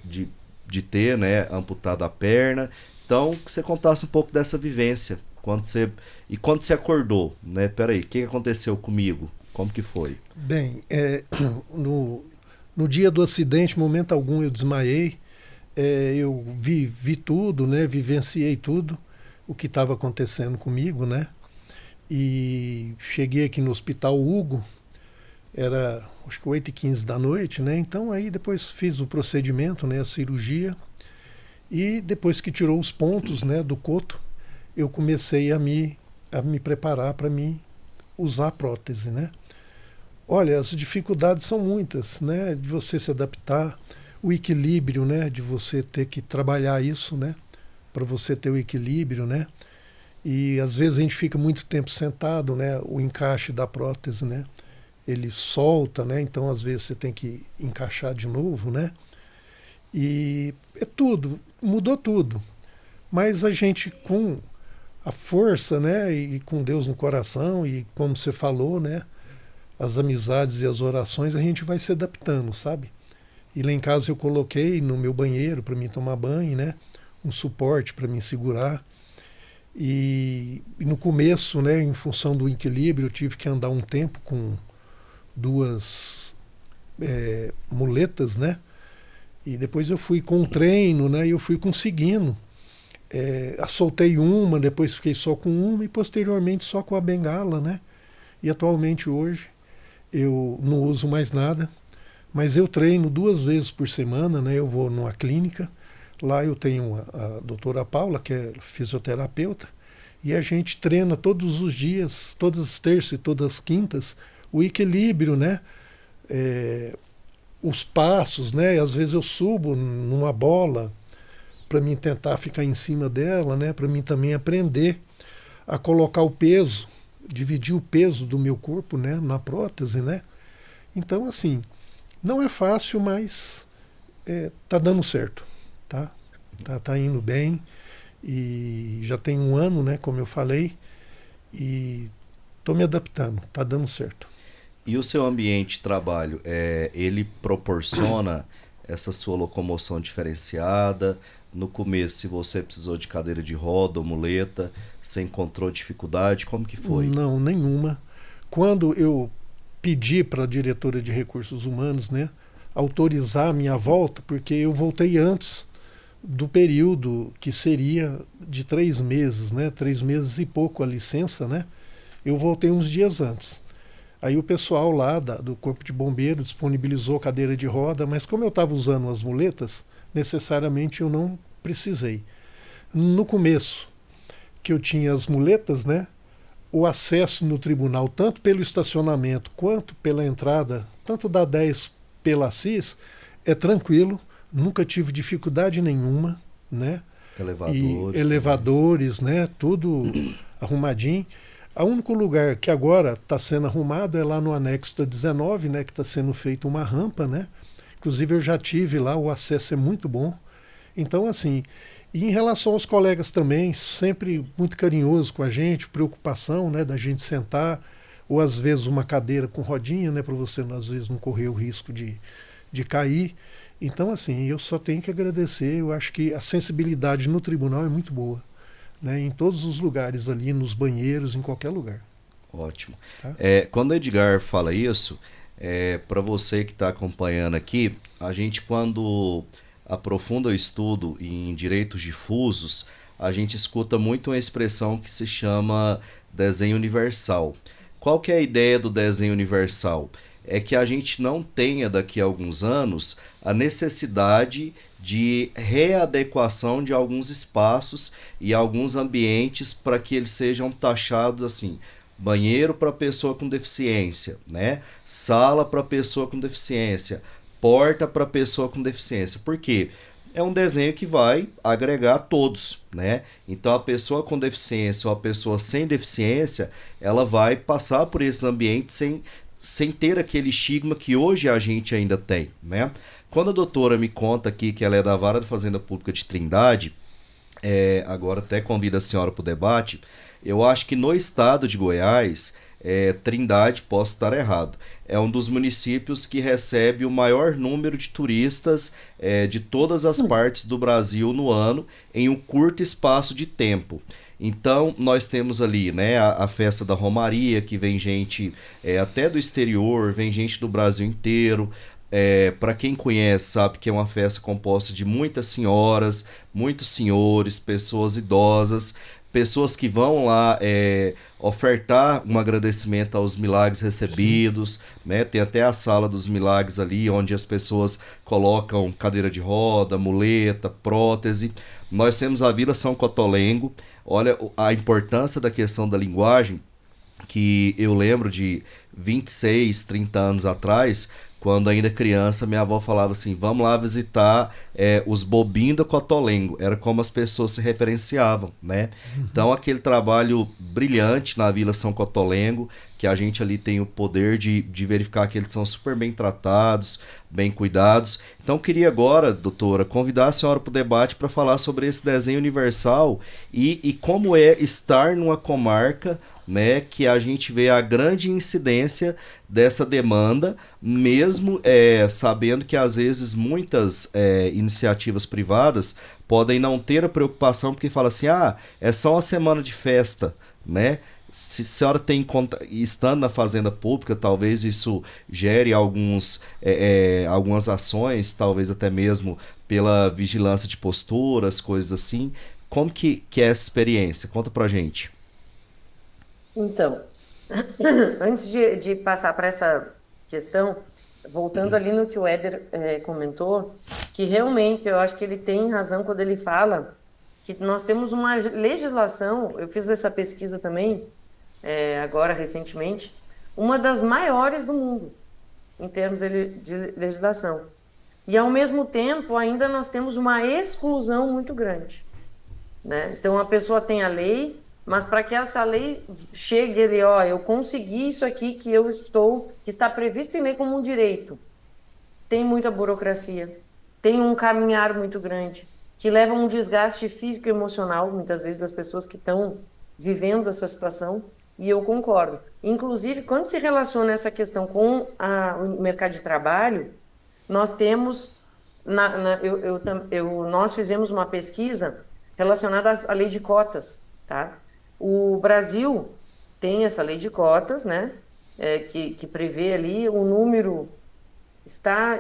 de ter, né, amputado a perna. Então, que você contasse um pouco dessa vivência. Quando você acordou, né? Peraí, o que aconteceu comigo? Como que foi? Bem, no dia do acidente, momento algum eu desmaiei. Eu vi tudo, né? Vivenciei tudo o que estava acontecendo comigo, né? E cheguei aqui no Hospital Hugo, era acho que 8h15 da noite, né? Então aí depois fiz o procedimento, né? A cirurgia. E depois que tirou os pontos, né, do coto, eu comecei a me preparar para mim usar a prótese, né? Olha, as dificuldades são muitas, né? De você se adaptar, o equilíbrio, né? De você ter que trabalhar isso, né? Para você ter o equilíbrio, né? E às vezes a gente fica muito tempo sentado, né? O encaixe da prótese, né? Ele solta, né? Então às vezes você tem que encaixar de novo, né? E é tudo, mudou tudo. Mas a gente com a força, né? E com Deus no coração e como você falou, né? As amizades e as orações, a gente vai se adaptando, sabe? E lá em casa eu coloquei no meu banheiro para mim tomar banho, né? Um suporte para me segurar. E no começo, né, em função do equilíbrio, eu tive que andar um tempo com duas muletas, né? E depois eu fui com o treino, né? E eu fui conseguindo. Soltei uma, depois fiquei só com uma e posteriormente só com a bengala, né? E atualmente hoje eu não uso mais nada, mas eu treino 2 vezes por semana, né? Eu vou numa clínica, lá eu tenho a doutora Paula, que é fisioterapeuta, e a gente treina todos os dias, todas as terças e todas as quintas, o equilíbrio, né? Os passos, né? E às vezes eu subo numa bola para mim tentar ficar em cima dela, né? Para mim também aprender a colocar o peso, dividir o peso do meu corpo, né, na prótese, né? Então, assim, não é fácil, mas tá dando certo, tá? Tá indo bem e já tem 1 ano, né, como eu falei, e Estou me adaptando, está dando certo. E o seu ambiente de trabalho, ele proporciona essa sua locomoção diferenciada? No começo, se você precisou de cadeira de roda ou muleta, você encontrou dificuldade? Como que foi? Não, nenhuma. Quando eu pedi para a diretora de recursos humanos, né, autorizar a minha volta, porque eu voltei antes do período que seria de 3 meses, né, 3 meses e pouco a licença, né, eu voltei uns dias antes. Aí o pessoal lá do Corpo de Bombeiro disponibilizou cadeira de roda, mas como eu estava usando as muletas, necessariamente eu não precisei. No começo, que eu tinha as muletas, né, o acesso no tribunal, tanto pelo estacionamento quanto pela entrada, tanto da 10 pela CIS, é tranquilo, nunca tive dificuldade nenhuma, né? Elevadores. E elevadores, né? Tudo arrumadinho. O único lugar que agora está sendo arrumado é lá no anexo da 19, né? Que está sendo feita uma rampa, né? Inclusive eu já tive lá, o acesso é muito bom. Então, assim, e em relação aos colegas também, sempre muito carinhoso com a gente, preocupação, né, da gente sentar, ou às vezes uma cadeira com rodinha, né, para você às vezes não correr o risco de cair. Então, assim, eu só tenho que agradecer, eu acho que a sensibilidade no tribunal é muito boa, né, em todos os lugares ali, nos banheiros, em qualquer lugar. Ótimo. Tá? Quando o Edgar fala isso, para você que está acompanhando aqui, a gente quando aprofunda o estudo em direitos difusos, a gente escuta muito uma expressão que se chama desenho universal. Qual que é a ideia do desenho universal? É que a gente não tenha daqui a alguns anos a necessidade de readequação de alguns espaços e alguns ambientes para que eles sejam taxados assim: banheiro para pessoa com deficiência, né? Sala para pessoa com deficiência, porta para pessoa com deficiência. Por quê? É um desenho que vai agregar todos, né? Então a pessoa com deficiência ou a pessoa sem deficiência, ela vai passar por esses ambientes sem ter aquele estigma que hoje a gente ainda tem, né? Quando a doutora me conta aqui que ela é da Vara da Fazenda Pública de Trindade, agora até convido a senhora para o debate, eu acho que no estado de Goiás, Trindade, posso estar errado, é um dos municípios que recebe o maior número de turistas de todas as partes do Brasil no ano, em um curto espaço de tempo. Então, nós temos ali, né, a festa da Romaria, que vem gente até do exterior, vem gente do Brasil inteiro. Para quem conhece, sabe que é uma festa composta de muitas senhoras, muitos senhores, pessoas idosas, pessoas que vão lá ofertar um agradecimento aos milagres recebidos, né? Tem até a sala dos milagres ali, onde as pessoas colocam cadeira de roda, muleta, prótese. Nós temos a Vila São Cotolengo. Olha a importância da questão da linguagem, que eu lembro de 26, 30 anos atrás, quando ainda criança, minha avó falava assim: vamos lá visitar os bobinhos do Cotolengo. Era como as pessoas se referenciavam, né? Então aquele trabalho brilhante na Vila São Cotolengo, que a gente ali tem o poder de verificar que eles são super bem tratados, bem cuidados. Então queria agora, doutora, convidar a senhora para o debate para falar sobre esse desenho universal e como é estar numa comarca, né, que a gente vê a grande incidência dessa demanda, mesmo sabendo que às vezes muitas iniciativas privadas podem não ter a preocupação, porque fala assim: é só uma semana de festa, né? Se a senhora tem conta, estando na fazenda pública, talvez isso gere algumas ações, talvez até mesmo pela vigilância de posturas, coisas assim. Como que é essa experiência? Conta pra gente. Então, antes de passar para essa questão, voltando ali no que o Éder comentou, que realmente eu acho que ele tem razão quando ele fala que nós temos uma legislação, eu fiz essa pesquisa também, agora recentemente, uma das maiores do mundo, em termos de legislação. E, ao mesmo tempo, ainda nós temos uma exclusão muito grande, né? Então, a pessoa tem a lei, mas para que essa lei chegue, eu consegui isso aqui que está previsto em lei como um direito. Tem muita burocracia, tem um caminhar muito grande, que leva a um desgaste físico e emocional, muitas vezes, das pessoas que estão vivendo essa situação. e eu concordo. Inclusive, quando se relaciona essa questão com o mercado de trabalho, nós temos, nós fizemos uma pesquisa relacionada à lei de cotas, tá? O Brasil tem essa lei de cotas, né? Que prevê ali o número está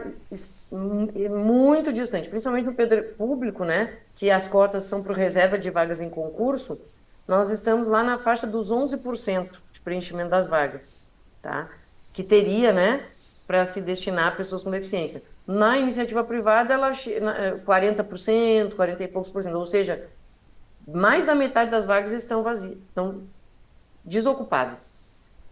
muito distante, principalmente no poder público, né? Que as cotas são para reserva de vagas em concurso. Nós estamos lá na faixa dos 11% de preenchimento das vagas, tá? Que teria, né, para se destinar a pessoas com deficiência. Na iniciativa privada, ela 40%, 40 e poucos por cento, ou seja, mais da metade das vagas estão vazias, estão desocupadas.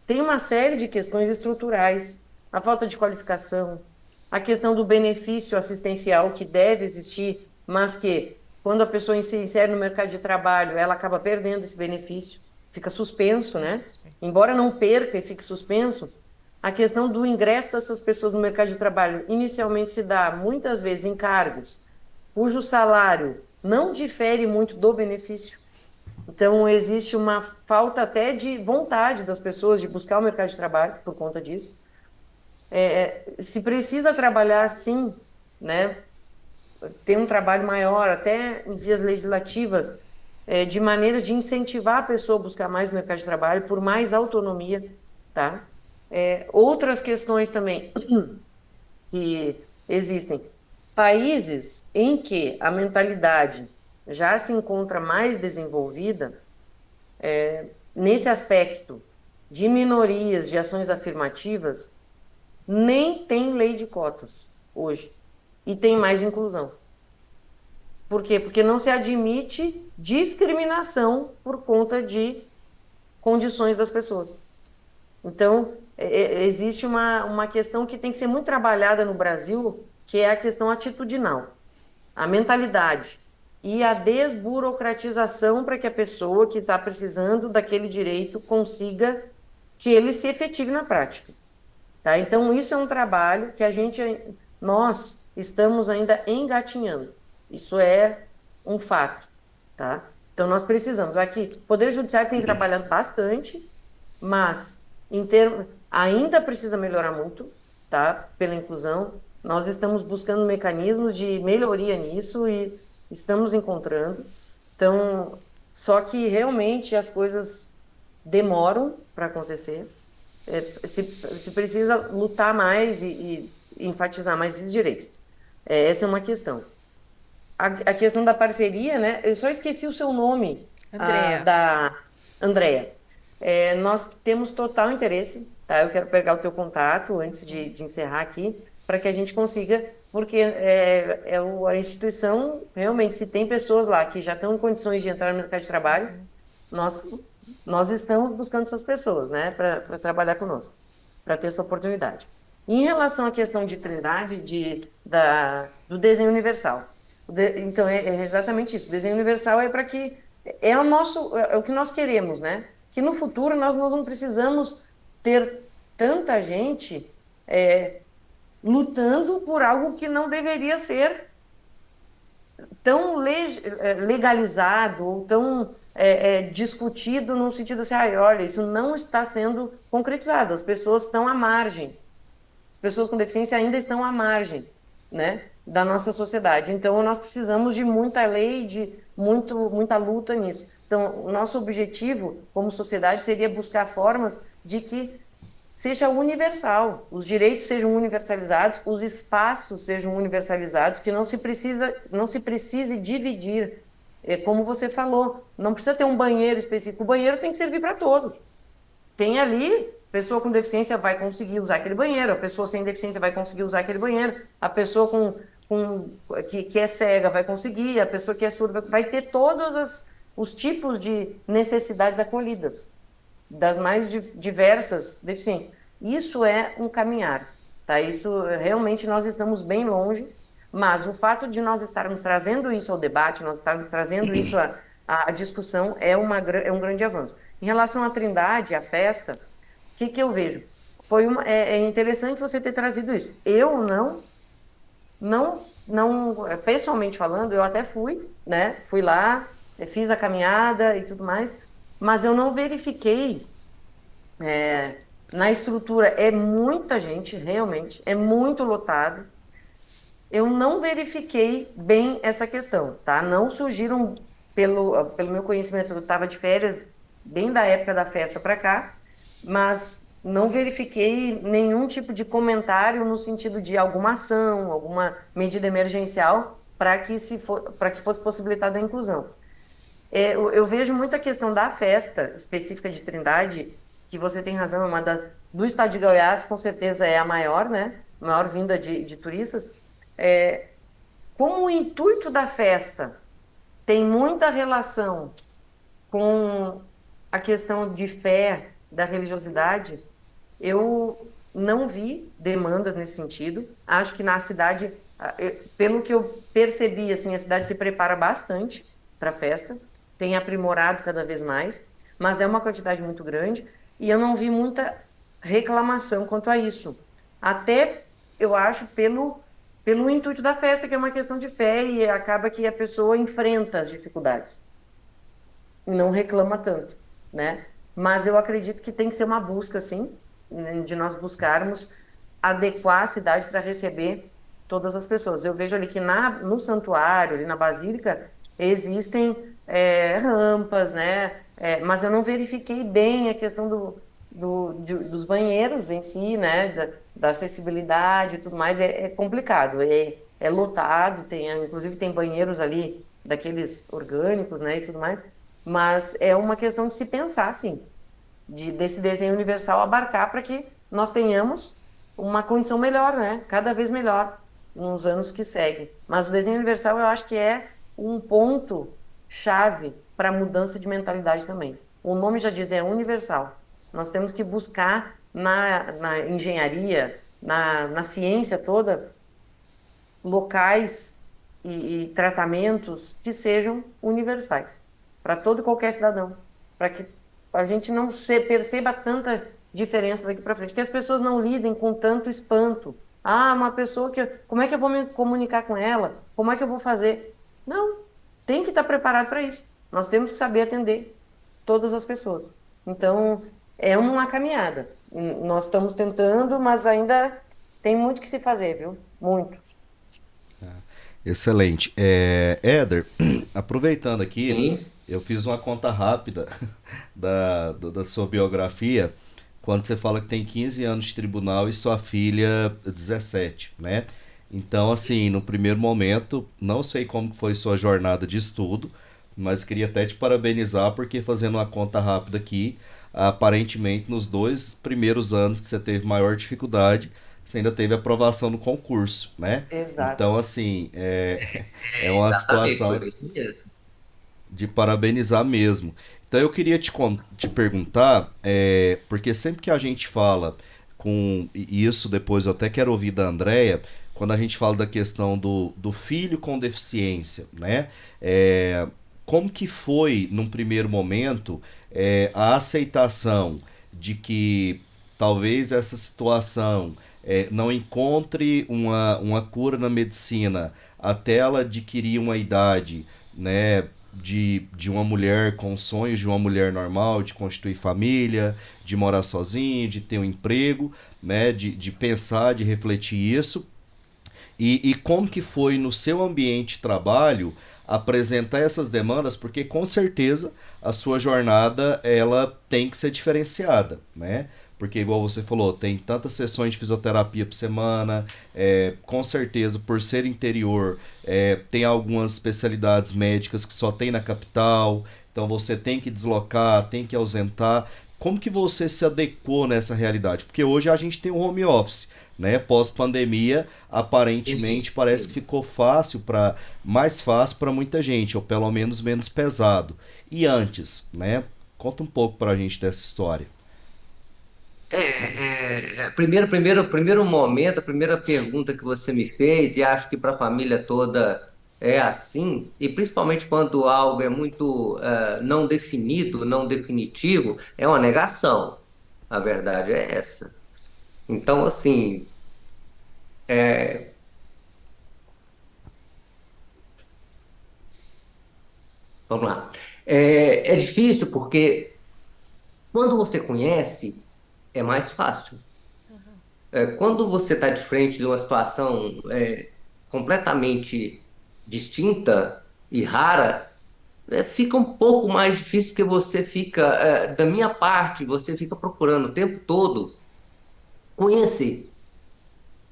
Tem uma série de questões estruturais, a falta de qualificação, a questão do benefício assistencial que deve existir, mas que quando a pessoa se insere no mercado de trabalho, ela acaba perdendo esse benefício, fica suspenso, né? Embora não perca e fique suspenso, a questão do ingresso dessas pessoas no mercado de trabalho inicialmente se dá muitas vezes em cargos cujo salário não difere muito do benefício. Então, existe uma falta até de vontade das pessoas de buscar o mercado de trabalho por conta disso. Se precisa trabalhar, sim, né? Ter um trabalho maior, até em vias legislativas, de maneiras de incentivar a pessoa a buscar mais o mercado de trabalho, por mais autonomia, tá? Outras questões também que existem. Países em que a mentalidade já se encontra mais desenvolvida, nesse aspecto de minorias, de ações afirmativas, nem tem lei de cotas hoje. E tem mais inclusão. Por quê? Porque não se admite discriminação por conta de condições das pessoas. Então, existe uma questão que tem que ser muito trabalhada no Brasil, que é a questão atitudinal. A mentalidade e a desburocratização para que a pessoa que está precisando daquele direito consiga que ele se efetive na prática. Tá? Então, isso é um trabalho que nós estamos ainda engatinhando. Isso é um fato. Tá? Então, nós precisamos. Aqui, o Poder Judiciário tem trabalhado bastante, mas ainda precisa melhorar muito, tá? Pela inclusão. Nós estamos buscando mecanismos de melhoria nisso e estamos encontrando. Então, só que realmente as coisas demoram para acontecer. Se precisa lutar mais e enfatizar mais esses direitos. Essa é uma questão. A questão da parceria, né? Eu só esqueci o seu nome. Andréa. Da Andréa. Nós temos total interesse, tá? Eu quero pegar o teu contato antes de encerrar aqui, para que a gente consiga, porque a instituição, realmente, se tem pessoas lá que já estão em condições de entrar no mercado de trabalho, nós estamos buscando essas pessoas, né, para trabalhar conosco, para ter essa oportunidade. Em relação à questão de trindade, do desenho universal, então é exatamente isso. O desenho universal é para que é o que nós queremos, né? Que no futuro nós não precisamos ter tanta gente lutando por algo que não deveria ser tão legalizado ou tão discutido no sentido assim, olha, isso não está sendo concretizado, as pessoas estão à margem, as pessoas com deficiência ainda estão à margem, né, da nossa sociedade. Então, nós precisamos de muita lei, de muita luta nisso. Então, o nosso objetivo como sociedade seria buscar formas de que seja universal, os direitos sejam universalizados, os espaços sejam universalizados, que não se precise dividir. Como você falou, não precisa ter um banheiro específico, o banheiro tem que servir para todos. Tem ali, pessoa com deficiência vai conseguir usar aquele banheiro, a pessoa sem deficiência vai conseguir usar aquele banheiro, a pessoa que é cega vai conseguir, a pessoa que é surda vai ter todos os tipos de necessidades acolhidas, das mais diversas deficiências. Isso é um caminhar, tá? Isso, realmente, nós estamos bem longe, mas o fato de nós estarmos trazendo isso ao debate, nós estarmos trazendo isso à discussão, é um grande avanço. Em relação à Trindade, à festa, o que eu vejo? É interessante você ter trazido isso. Eu não, pessoalmente falando, eu até fui, né? Fui lá, fiz a caminhada e tudo mais, mas eu não verifiquei Na estrutura é muita gente, realmente, é muito lotado. Eu não verifiquei bem essa questão, tá? Não surgiram, pelo meu conhecimento, eu estava de férias bem da época da festa para cá, mas não verifiquei nenhum tipo de comentário no sentido de alguma ação, alguma medida emergencial para que fosse possibilitada a inclusão. Eu vejo muita questão da festa específica de Trindade, que você tem razão, é uma do estado de Goiás, com certeza é a maior, né? Maior vinda de turistas. É, como o intuito da festa tem muita relação com a questão de fé, da religiosidade, eu não vi demandas nesse sentido. Acho que na cidade, pelo que eu percebi, assim, a cidade se prepara bastante para a festa, tem aprimorado cada vez mais, mas é uma quantidade muito grande e eu não vi muita reclamação quanto a isso. Até eu acho pelo intuito da festa, que é uma questão de fé e acaba que a pessoa enfrenta as dificuldades e não reclama tanto, né? Mas eu acredito que tem que ser uma busca, sim, né, de nós buscarmos adequar a cidade para receber todas as pessoas. Eu vejo ali que no santuário, ali na Basílica, existem rampas, né? Mas eu não verifiquei bem a questão dos banheiros em si, né? Da acessibilidade e tudo mais. É complicado, é lotado, inclusive tem banheiros ali daqueles orgânicos, né? E tudo mais. Mas é uma questão de se pensar, sim, desse desenho universal abarcar para que nós tenhamos uma condição melhor, né? Cada vez melhor nos anos que seguem. Mas o desenho universal eu acho que é um ponto chave para a mudança de mentalidade também. O nome já diz, é universal. Nós temos que buscar na engenharia, na ciência toda, locais e tratamentos que sejam universais para todo e qualquer cidadão, para que a gente não perceba tanta diferença daqui para frente, que as pessoas não lidem com tanto espanto. Ah, uma pessoa que, como é que eu vou me comunicar com ela? Como é que eu vou fazer? Não, tem que estar preparado para isso. Nós temos que saber atender todas as pessoas. Então, é uma caminhada. Nós estamos tentando, mas ainda tem muito que se fazer, viu? Muito. Excelente. Éder, aproveitando aqui, Sim. eu fiz uma conta rápida da sua biografia, quando você fala que tem 15 anos de tribunal e sua filha 17, né? Então, assim, no primeiro momento, não sei como foi sua jornada de estudo, mas queria até te parabenizar, porque fazendo uma conta rápida aqui, aparentemente nos 2 primeiros anos que você teve maior dificuldade, você ainda teve aprovação no concurso, né? Exato. Então, assim, é uma Exatamente, foi situação isso mesmo. de parabenizar mesmo. Então eu queria te perguntar, porque sempre que a gente fala e isso depois eu até quero ouvir da Andrea, quando a gente fala da questão do filho com deficiência, né? Como que foi, num primeiro momento, a aceitação de que talvez essa situação não encontre uma cura na medicina até ela adquirir uma idade, né, de uma mulher com sonhos de uma mulher normal, de constituir família, de morar sozinha, de ter um emprego, né, de pensar, de refletir isso. E como que foi no seu ambiente de trabalho apresentar essas demandas, porque com certeza a sua jornada ela tem que ser diferenciada, né? Porque igual você falou, tem tantas sessões de fisioterapia por semana, com certeza por ser interior, tem algumas especialidades médicas que só tem na capital, então você tem que deslocar, tem que ausentar. Como que você se adequou nessa realidade? Porque hoje a gente tem o home office, né? Pós-pandemia, aparentemente parece que ficou mais fácil para muita gente, ou pelo menos menos pesado. E antes, né? Conta um pouco para a gente dessa história. Primeiro momento, a primeira pergunta que você me fez, e acho que para a família toda é assim, e principalmente quando algo é muito não definido, não definitivo, é uma negação. A verdade é essa. Então, assim, é, vamos lá. É difícil porque quando você conhece. é mais fácil. Quando você está de frente de uma situação completamente distinta e rara, fica um pouco mais difícil, porque você fica, da minha parte, você fica procurando o tempo todo conhecer.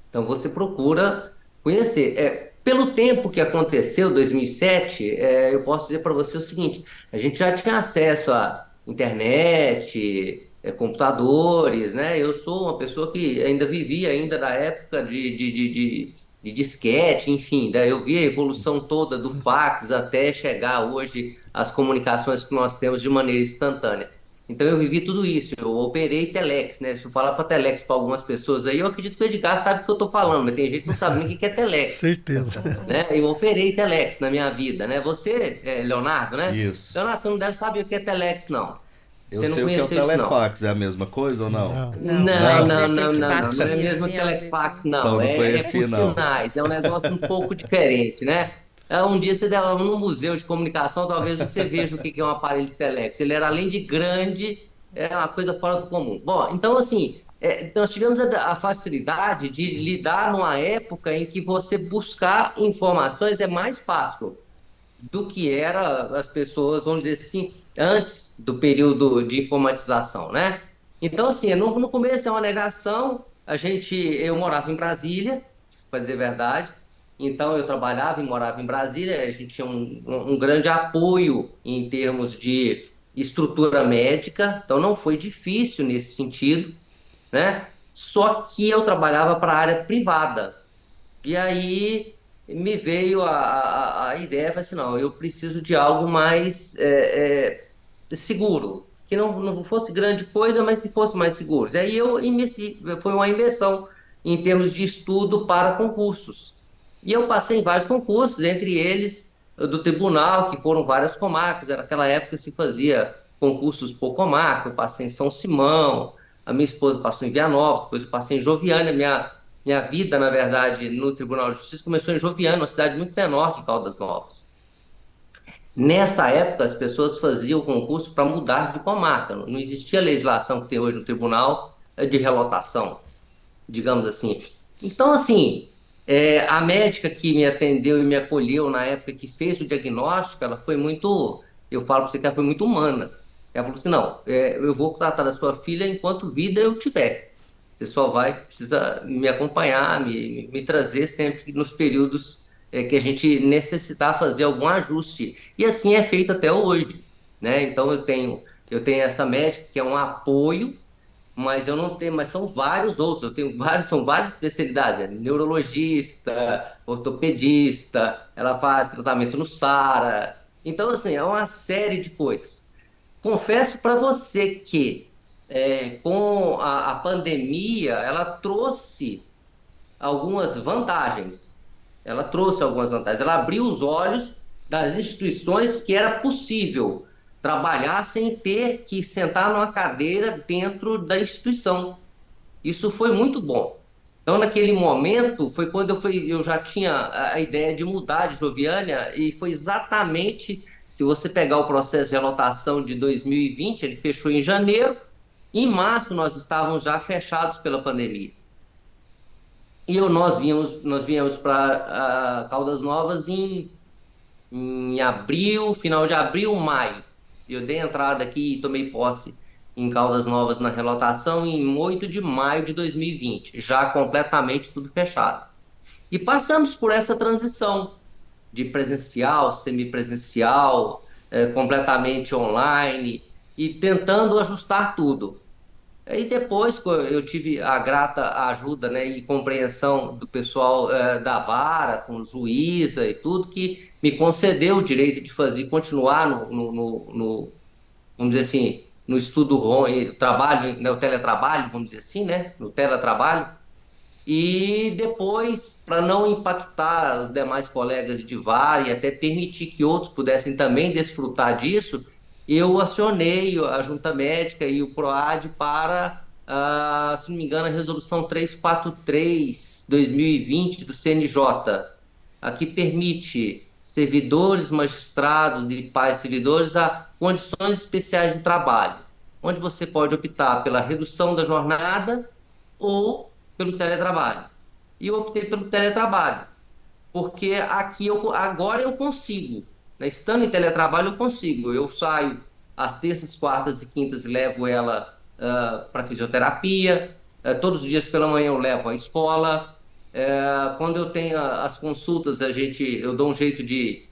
Então você procura conhecer. Pelo tempo que aconteceu, 2007, eu posso dizer para você o seguinte: a gente já tinha acesso à internet, computadores, né? Eu sou uma pessoa que ainda vivia ainda da época de disquete, enfim, daí eu vi a evolução toda do fax até chegar hoje às comunicações que nós temos de maneira instantânea. Então eu vivi tudo isso, eu operei telex, né? Se eu falar para telex para algumas pessoas aí, eu acredito que o Edgar sabe o que eu estou falando, mas tem gente que não sabe nem o que é telex, Certeza. né? Eu operei telex na minha vida, né? Você, Leonardo, né? Isso. Leonardo, você não deve saber o que é telex, não. Eu Você não sei o que é o conheceu isso, não. telefax, é a mesma coisa ou não? Não, Não, telex não, é não, aquele que não, não, bate não é mesmo assim, ó, telefax, dedinho. Então, não. não É conheci, por não. sinais, é um negócio um pouco diferente, né? Um dia você deve no museu de comunicação, talvez você veja o que é um aparelho de telex. Ele era, além de grande, é uma coisa fora do comum. Bom, então, assim, nós tivemos a facilidade de lidar numa época em que você buscar informações é mais fácil do que era as pessoas, vamos dizer assim, antes do período de informatização, né? Então, assim, no começo é uma negação. Eu morava em Brasília, para dizer a verdade. Então, eu trabalhava e morava em Brasília. A gente tinha um grande apoio em termos de estrutura médica. Então, não foi difícil nesse sentido, né? Só que eu trabalhava para a área privada. E aí me veio a ideia, falei assim, não, eu preciso de algo mais seguro, que não fosse grande coisa, mas que fosse mais seguro. E aí foi uma imersão em termos de estudo para concursos. E eu passei em vários concursos, entre eles do tribunal, que foram várias comarcas. Naquela época se fazia concursos por comarca. Eu passei em São Simão, a minha esposa passou em Vianópolis, depois eu passei em Joviânia. Minha vida, na verdade, no Tribunal de Justiça começou em Joviânia, uma cidade muito menor que Caldas Novas. Nessa época, as pessoas faziam o concurso para mudar de comarca. Não existia a legislação que tem hoje no tribunal de relotação, digamos assim. Então, assim, a médica que me atendeu e me acolheu na época que fez o diagnóstico, ela foi muito, eu falo para você que ela foi muito humana. Ela falou assim, não, eu vou tratar da sua filha enquanto vida eu tiver. O pessoal precisa me acompanhar, me trazer sempre nos períodos que a gente necessitar fazer algum ajuste. E assim é feito até hoje, né? Então eu tenho essa médica que é um apoio, mas eu não tenho, mas são vários outros. São várias especialidades, né? Neurologista, ortopedista, ela faz tratamento no SARA. Então, assim, é uma série de coisas. Confesso para você que com a pandemia, ela trouxe algumas vantagens. Ela trouxe algumas vantagens. Ela abriu os olhos das instituições que era possível trabalhar sem ter que sentar numa cadeira dentro da instituição. Isso foi muito bom. Então, naquele momento, foi quando eu já tinha a ideia de mudar de Joviânia, e foi exatamente, se você pegar o processo de relotação de 2020, ele fechou em janeiro. Em março, nós estávamos já fechados pela pandemia. E nós viemos para Caldas Novas em abril, final de abril, maio. Eu dei entrada aqui e tomei posse em Caldas Novas na relotação em 8 de maio de 2020, já completamente tudo fechado. E passamos por essa transição de presencial, semipresencial, completamente online, e tentando ajustar tudo. Aí depois eu tive a grata ajuda, né, e compreensão do pessoal da vara, com juíza e tudo, que me concedeu o direito de continuar vamos dizer assim, no estudo, trabalho, né, o teletrabalho, vamos dizer assim, né, no teletrabalho. E depois, para não impactar os demais colegas de vara e até permitir que outros pudessem também desfrutar disso, eu acionei a Junta Médica e o PROAD para, se não me engano, a Resolução 343/2020 do CNJ, a que permite servidores, magistrados e pais servidores a condições especiais de trabalho, onde você pode optar pela redução da jornada ou pelo teletrabalho. E eu optei pelo teletrabalho, porque aqui agora eu consigo, né? Estando em teletrabalho eu consigo. Eu saio às terças, quartas e quintas e levo ela para fisioterapia. Todos os dias pela manhã eu levo à escola. Quando eu tenho as consultas, eu dou um jeito de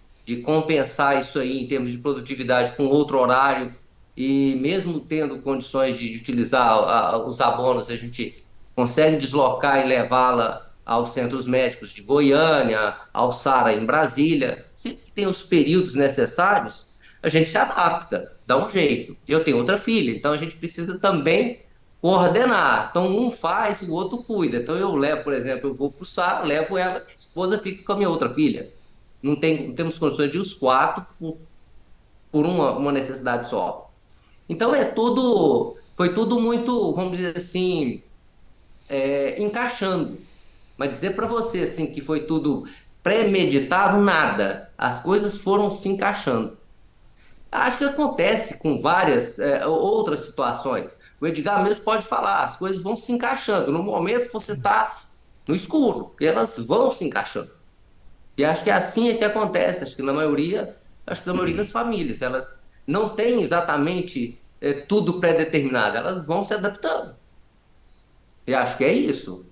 compensar isso aí em termos de produtividade com outro horário. E mesmo tendo condições de utilizar os abonos, a gente consegue deslocar e levá-la aos centros médicos de Goiânia, ao Sara em Brasília. Sempre que tem os períodos necessários, a gente se adapta, dá um jeito. Eu tenho outra filha, então a gente precisa também coordenar. Então um faz, o outro cuida. Então eu levo, por exemplo, eu vou para o Sara, levo ela, minha esposa fica com a minha outra filha. Não temos condições de os quatro por uma necessidade só. Então foi tudo muito, vamos dizer assim, encaixando. Mas dizer para você assim que foi tudo premeditado, nada. As coisas foram se encaixando. Acho que acontece com várias outras situações. O Edgar mesmo pode falar, as coisas vão se encaixando. No momento você está no escuro, e elas vão se encaixando. E acho que assim é que acontece. Acho que na maioria das famílias, elas não têm exatamente tudo pré-determinado, elas vão se adaptando. E acho que é isso.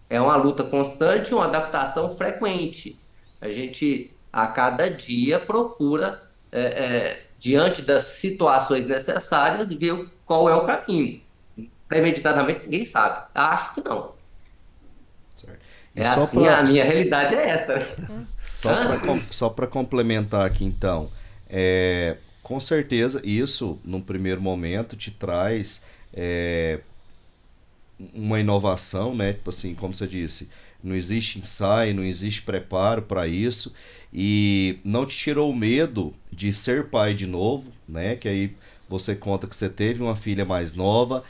É uma luta constante, uma adaptação frequente. A gente, a cada dia, procura, diante das situações necessárias, ver qual é o caminho. Premeditadamente, ninguém sabe. Acho que não. Certo. E É só assim, pra, a minha realidade é essa. só para complementar aqui, então, com certeza isso, num primeiro momento, te traz uma inovação, né? Tipo assim, como você disse, não existe ensaio, não existe preparo para isso e não te tirou o medo de ser pai de novo, né? Que aí você conta que você teve uma filha mais nova,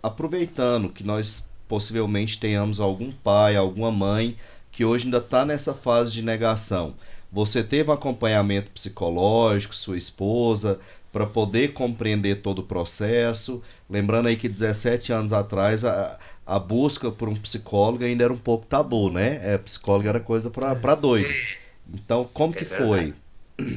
aproveitando que nós possivelmente tenhamos algum pai, alguma mãe que hoje ainda está nessa fase de negação. Você teve um acompanhamento psicológico, sua esposa, para poder compreender todo o processo. Lembrando aí que 17 anos atrás a busca por um psicólogo ainda era um pouco tabu, né? Psicólogo era coisa para doido. Então, como É que verdade. foi?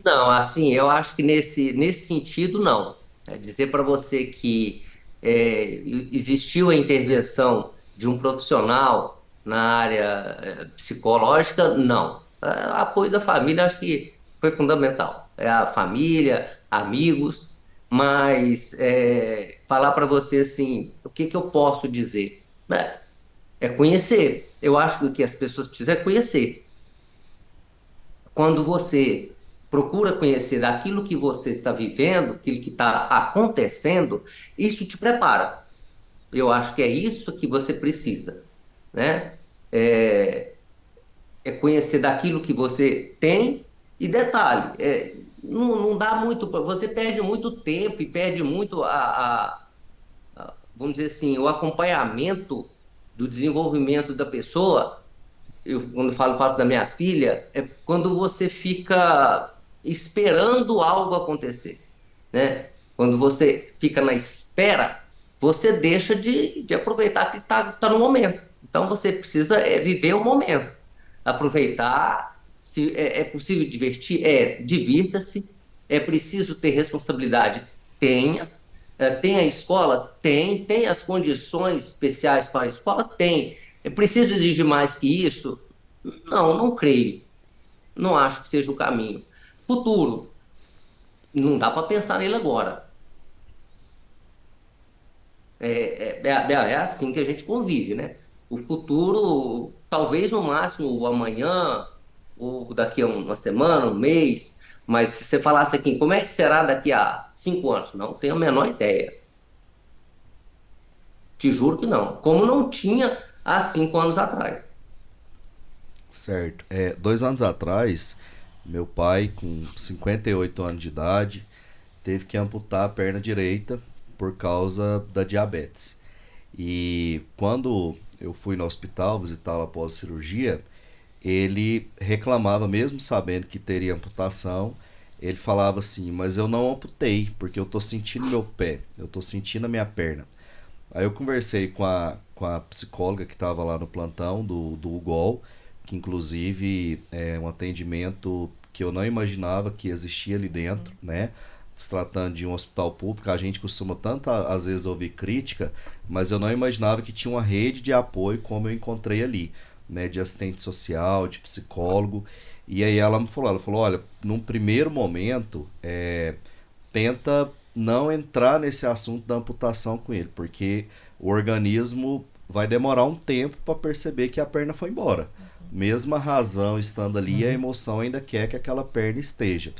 Não, assim, eu acho que nesse sentido, não. Dizer para você que existiu a intervenção de um profissional na área psicológica, não. Apoio da família, acho que foi fundamental. É a família, amigos, mas falar para você assim, o que que eu posso dizer? É conhecer. Eu acho que o que as pessoas precisam é conhecer. Quando você procura conhecer daquilo que você está vivendo, aquilo que está acontecendo, isso te prepara. Eu acho que é isso que você precisa, né? É, é conhecer daquilo que você tem e detalhe, não dá muito, você perde muito tempo e perde muito vamos dizer assim, o acompanhamento do desenvolvimento da pessoa. Quando eu falo da minha filha, é quando você fica esperando algo acontecer, né? Quando você fica na espera, você deixa de aproveitar que tá no momento. Então você precisa viver o momento, aproveitar. Se é possível divertir, divirta-se. É preciso ter responsabilidade, tenha. Tem a escola? Tem as condições especiais para a escola? Tem. É preciso exigir mais que isso? Não creio. Não acho que seja o caminho. Futuro, não dá para pensar nele agora. É assim que a gente convive, né? O futuro, talvez no máximo o amanhã, ou daqui a uma semana, um mês, mas se você falasse aqui, como é que será daqui a 5 anos? Não tenho a menor ideia. Te juro que não. Como não tinha há 5 anos atrás. Certo. 2 anos atrás, meu pai, com 58 anos de idade, teve que amputar a perna direita por causa da diabetes. E quando eu fui no hospital visitá-lo após a cirurgia, ele reclamava, mesmo sabendo que teria amputação, ele falava assim, mas eu não amputei, porque eu tô sentindo meu pé, eu tô sentindo a minha perna. Aí eu conversei com a psicóloga que estava lá no plantão do UGOL, que inclusive é um atendimento que eu não imaginava que existia ali dentro, né? Se tratando de um hospital público, a gente costuma tanto às vezes ouvir crítica, mas eu não imaginava que tinha uma rede de apoio como eu encontrei ali, né? De assistente social, de psicólogo. E aí ela falou, olha, num primeiro momento, tenta não entrar nesse assunto da amputação com ele, porque o organismo vai demorar um tempo para perceber que a perna foi embora. Mesmo a razão estando ali, a emoção ainda quer que aquela perna esteja.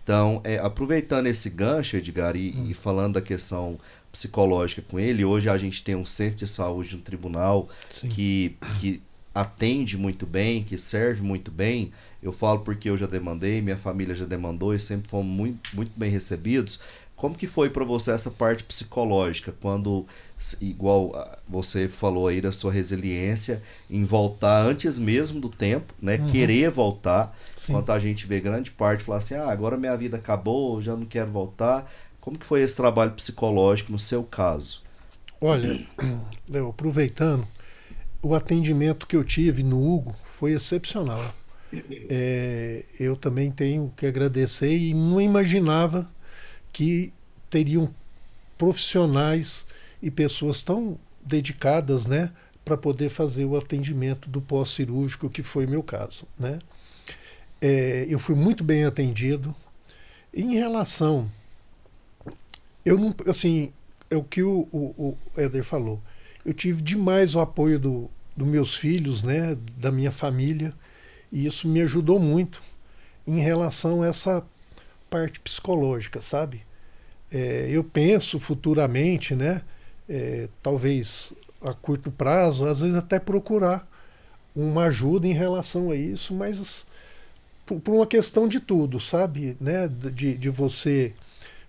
Então, aproveitando esse gancho, Edgar, e falando da questão psicológica com ele, hoje a gente tem um centro de saúde, um tribunal que atende muito bem, que serve muito bem. Eu falo porque eu já demandei, minha família já demandou e sempre fomos muito bem recebidos. Como que foi para você essa parte psicológica, quando, igual você falou aí da sua resiliência em voltar antes mesmo do tempo, né? Querer voltar, enquanto a gente vê grande parte falar assim, agora minha vida acabou, já não quero voltar. Como que foi esse trabalho psicológico no seu caso? Olha, Léo, aproveitando, o atendimento que eu tive no Hugo foi excepcional. Eu também tenho que agradecer e não imaginava que teriam profissionais e pessoas tão dedicadas, né, para poder fazer o atendimento do pós-cirúrgico, que foi meu caso, né? Eu fui muito bem atendido. Em relação, eu não, assim, é o que o Éder falou. Eu tive demais o apoio dos meus filhos, né, da minha família, e isso me ajudou muito em relação a essa parte psicológica, sabe? Eu penso futuramente, né? Talvez a curto prazo, às vezes até procurar uma ajuda em relação a isso, mas por uma questão de tudo, sabe? Né? De você,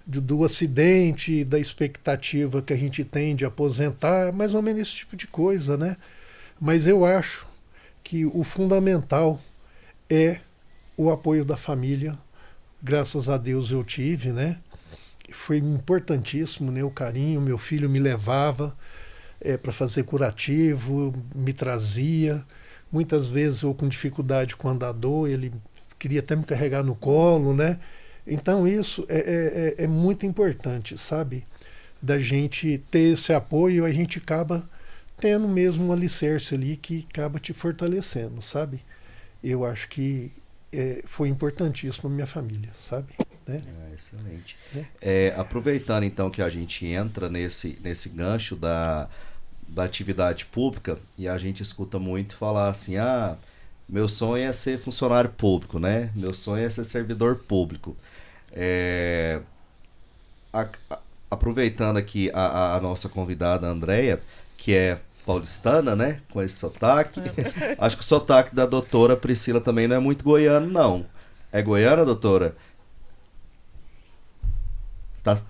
do acidente, da expectativa que a gente tem de aposentar, mais ou menos esse tipo de coisa, né? Mas eu acho que o fundamental é o apoio da família. Graças a Deus eu tive, né? Foi importantíssimo, né? O carinho. Meu filho me levava para fazer curativo, me trazia. Muitas vezes eu com dificuldade com o andador, ele queria até me carregar no colo, né? Então isso é muito importante, sabe? Da gente ter esse apoio, a gente acaba tendo mesmo um alicerce ali que acaba te fortalecendo, sabe? Eu acho que foi importantíssimo a minha família, sabe? Né? Excelente. Aproveitando então que a gente entra nesse gancho da atividade pública, e a gente escuta muito falar assim, meu sonho é ser funcionário público, né? Meu sonho é ser servidor público. Aproveitando aqui a nossa convidada Andréia, que é paulistana, né? Com esse sotaque. Acho que o sotaque da doutora Priscila também não é muito goiano, não. É goiana, doutora?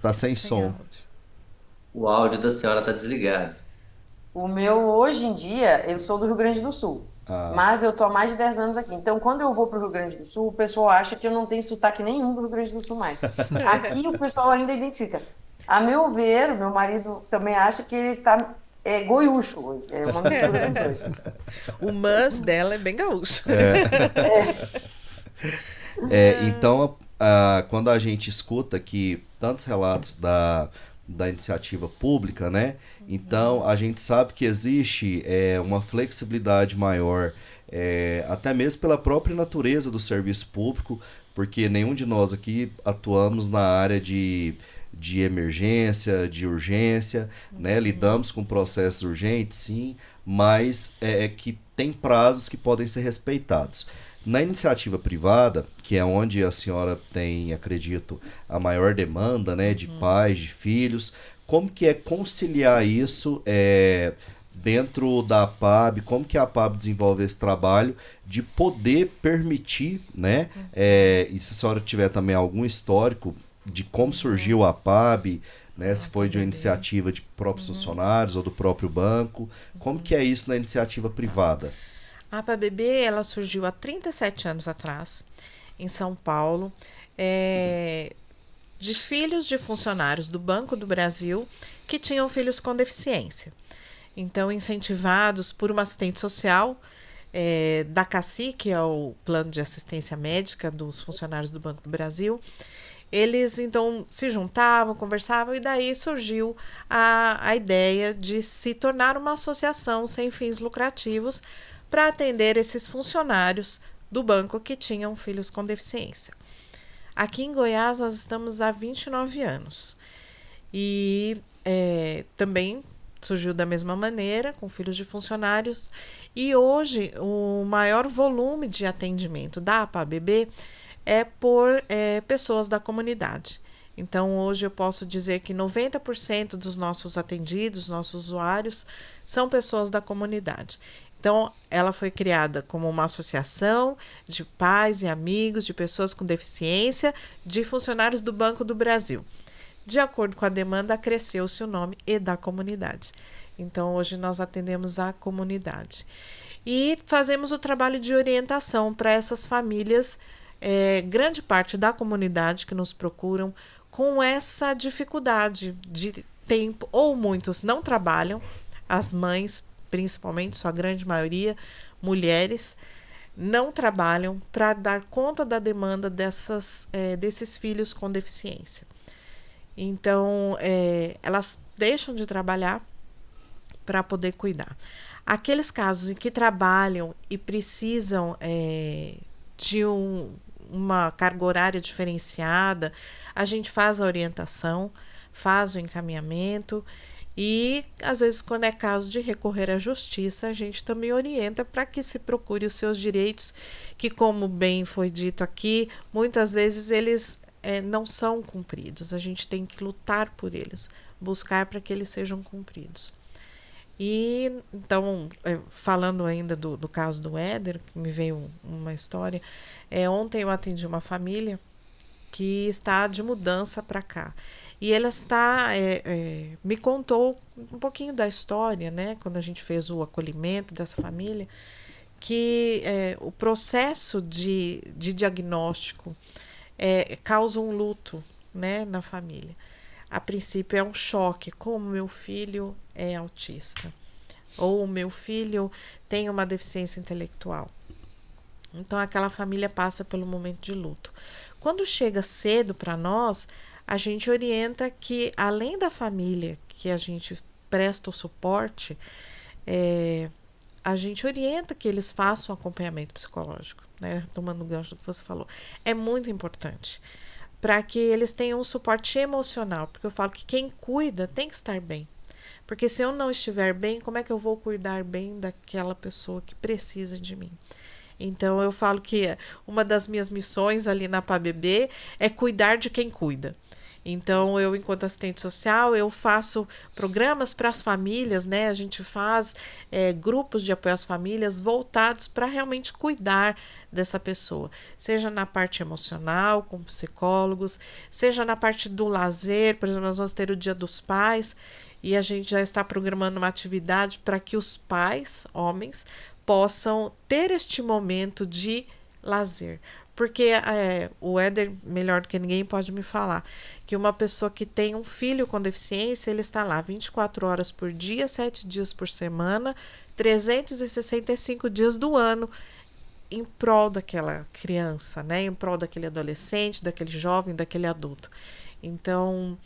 Tá sem som. O áudio da senhora tá desligado. O meu, hoje em dia, eu sou do Rio Grande do Sul. Mas eu tô há mais de 10 anos aqui. Então, quando eu vou pro Rio Grande do Sul, o pessoal acha que eu não tenho sotaque nenhum do Rio Grande do Sul mais. Aqui o pessoal ainda identifica. A meu ver, o meu marido também acha que ele está goiúcho hoje. É uma mistura dos dois. O mas dela é bem gaúcho. Então, quando a gente escuta aqui tantos relatos da iniciativa pública, né? Então a gente sabe que existe uma flexibilidade maior, até mesmo pela própria natureza do serviço público, porque nenhum de nós aqui atuamos na área de emergência, de urgência, né? Lidamos com processos urgentes, sim, mas que tem prazos que podem ser respeitados. Na iniciativa privada, que é onde a senhora tem, acredito, a maior demanda, né, de pais, de filhos, como que é conciliar isso dentro da APAB? Como que a APAB desenvolve esse trabalho de poder permitir, né, e se a senhora tiver também algum histórico de como surgiu a APAB, né, se foi de uma iniciativa de próprios funcionários ou do próprio banco, como que é isso na iniciativa privada? A APABB, ela surgiu há 37 anos atrás, em São Paulo. de filhos de funcionários do Banco do Brasil que tinham filhos com deficiência. Então, incentivados por uma assistente social da CACI, que é o Plano de Assistência Médica dos funcionários do Banco do Brasil, eles então se juntavam, conversavam e daí surgiu a ideia de se tornar uma associação sem fins lucrativos para atender esses funcionários do banco que tinham filhos com deficiência. Aqui em Goiás nós estamos há 29 anos e também surgiu da mesma maneira, com filhos de funcionários, e hoje o maior volume de atendimento da APABB é por pessoas da comunidade. Então, hoje eu posso dizer que 90% dos nossos atendidos, nossos usuários, são pessoas da comunidade. Então, ela foi criada como uma associação de pais e amigos, de pessoas com deficiência, de funcionários do Banco do Brasil. De acordo com a demanda, cresceu-se o nome e da comunidade. Então, hoje nós atendemos a comunidade. E fazemos o trabalho de orientação para essas famílias, grande parte da comunidade que nos procuram com essa dificuldade de tempo, ou muitos não trabalham, as mães, principalmente, sua grande maioria, mulheres, não trabalham para dar conta da demanda desses filhos com deficiência. Então, elas deixam de trabalhar para poder cuidar. Aqueles casos em que trabalham e precisam de uma carga horária diferenciada, a gente faz a orientação, faz o encaminhamento e, às vezes, quando é caso de recorrer à justiça, a gente também orienta para que se procure os seus direitos, que, como bem foi dito aqui, muitas vezes eles não são cumpridos. A gente tem que lutar por eles, buscar para que eles sejam cumpridos. E, então, falando ainda do caso do Éder, que me veio uma história, ontem eu atendi uma família que está de mudança para cá. E ela me contou um pouquinho da história, né, quando a gente fez o acolhimento dessa família, que o processo de diagnóstico causa um luto, né, na família. A princípio é um choque, como meu filho é autista, ou o meu filho tem uma deficiência intelectual. Então aquela família passa pelo momento de luto. Quando chega cedo para nós, a gente orienta que, além da família que a gente presta o suporte, a gente orienta que eles façam acompanhamento psicológico, né? Tomando o gancho do que você falou. É muito importante para que eles tenham um suporte emocional, porque eu falo que quem cuida tem que estar bem. Porque se eu não estiver bem, como é que eu vou cuidar bem daquela pessoa que precisa de mim? Então, eu falo que uma das minhas missões ali na APABB é cuidar de quem cuida. Então, eu, enquanto assistente social, eu faço programas para as famílias, né? A gente faz grupos de apoio às famílias voltados para realmente cuidar dessa pessoa. Seja na parte emocional, com psicólogos, seja na parte do lazer. Por exemplo, nós vamos ter o Dia dos Pais e a gente já está programando uma atividade para que os pais, homens, possam ter este momento de lazer. Porque o Éder, melhor do que ninguém, pode me falar que uma pessoa que tem um filho com deficiência, ele está lá 24 horas por dia, 7 dias por semana, 365 dias do ano, em prol daquela criança, né? Em prol daquele adolescente, daquele jovem, daquele adulto. Então,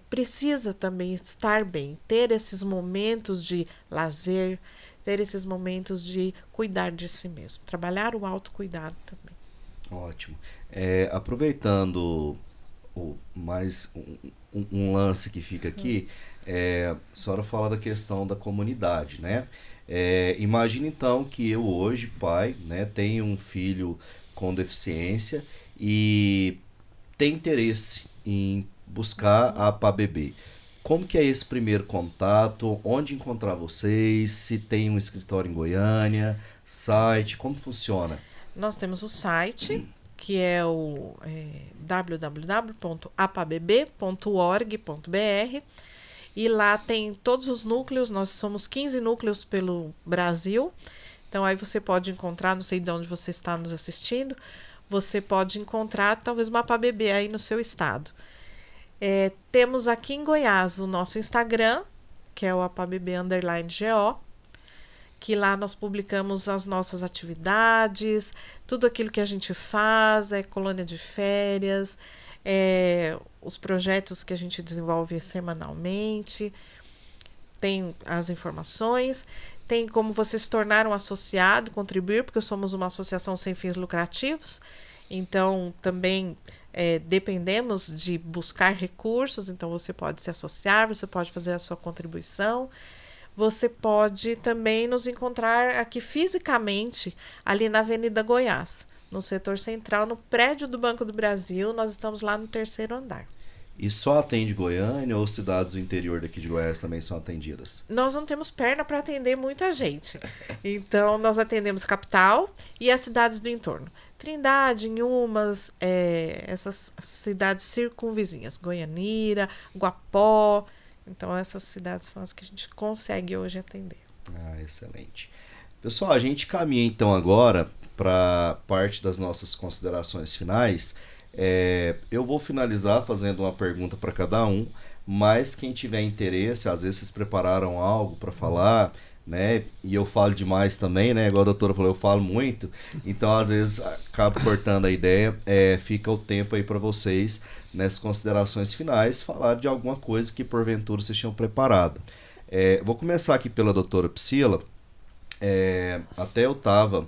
precisa também estar bem, ter esses momentos de lazer, ter esses momentos de cuidar de si mesmo, trabalhar o autocuidado também. Ótimo. Aproveitando mais um lance que fica aqui, a senhora fala da questão da comunidade, né? Imagina então que eu hoje, pai, né, tenho um filho com deficiência e tem interesse em buscar a APABB. Como que é esse primeiro contato? Onde encontrar vocês? Se tem um escritório em Goiânia, site, como funciona? Nós temos o site, que é o www.apabb.org.br, e lá tem todos os núcleos. Nós somos 15 núcleos pelo Brasil, então aí você pode encontrar, não sei de onde você está nos assistindo, você pode encontrar talvez uma APABB aí no seu estado. Temos aqui em Goiás o nosso Instagram, que é o APABB_GO, que lá nós publicamos as nossas atividades, tudo aquilo que a gente faz, colônia de férias, os projetos que a gente desenvolve semanalmente, tem as informações, tem como você se tornar um associado, contribuir, porque somos uma associação sem fins lucrativos, então também dependemos de buscar recursos, então você pode se associar, você pode fazer a sua contribuição. Você pode também nos encontrar aqui fisicamente, ali na Avenida Goiás, no setor central, no prédio do Banco do Brasil. Nós estamos lá no 3º andar. E só atende Goiânia ou cidades do interior daqui de Goiás também são atendidas? Nós não temos perna para atender muita gente. Então, nós atendemos capital e as cidades do entorno. Trindade, Inhumas, essas cidades circunvizinhas. Goianira, Guapó. Então, essas cidades são as que a gente consegue hoje atender. Excelente. Pessoal, a gente caminha então agora para parte das nossas considerações finais. Eu vou finalizar fazendo uma pergunta para cada um, mas quem tiver interesse, às vezes vocês prepararam algo para falar, né? E eu falo demais também, né? Igual a doutora falou, eu falo muito, então às vezes acabo cortando a ideia, fica o tempo aí para vocês, nessas considerações finais, falar de alguma coisa que porventura vocês tinham preparado. Vou começar aqui pela doutora Priscila. Até eu estava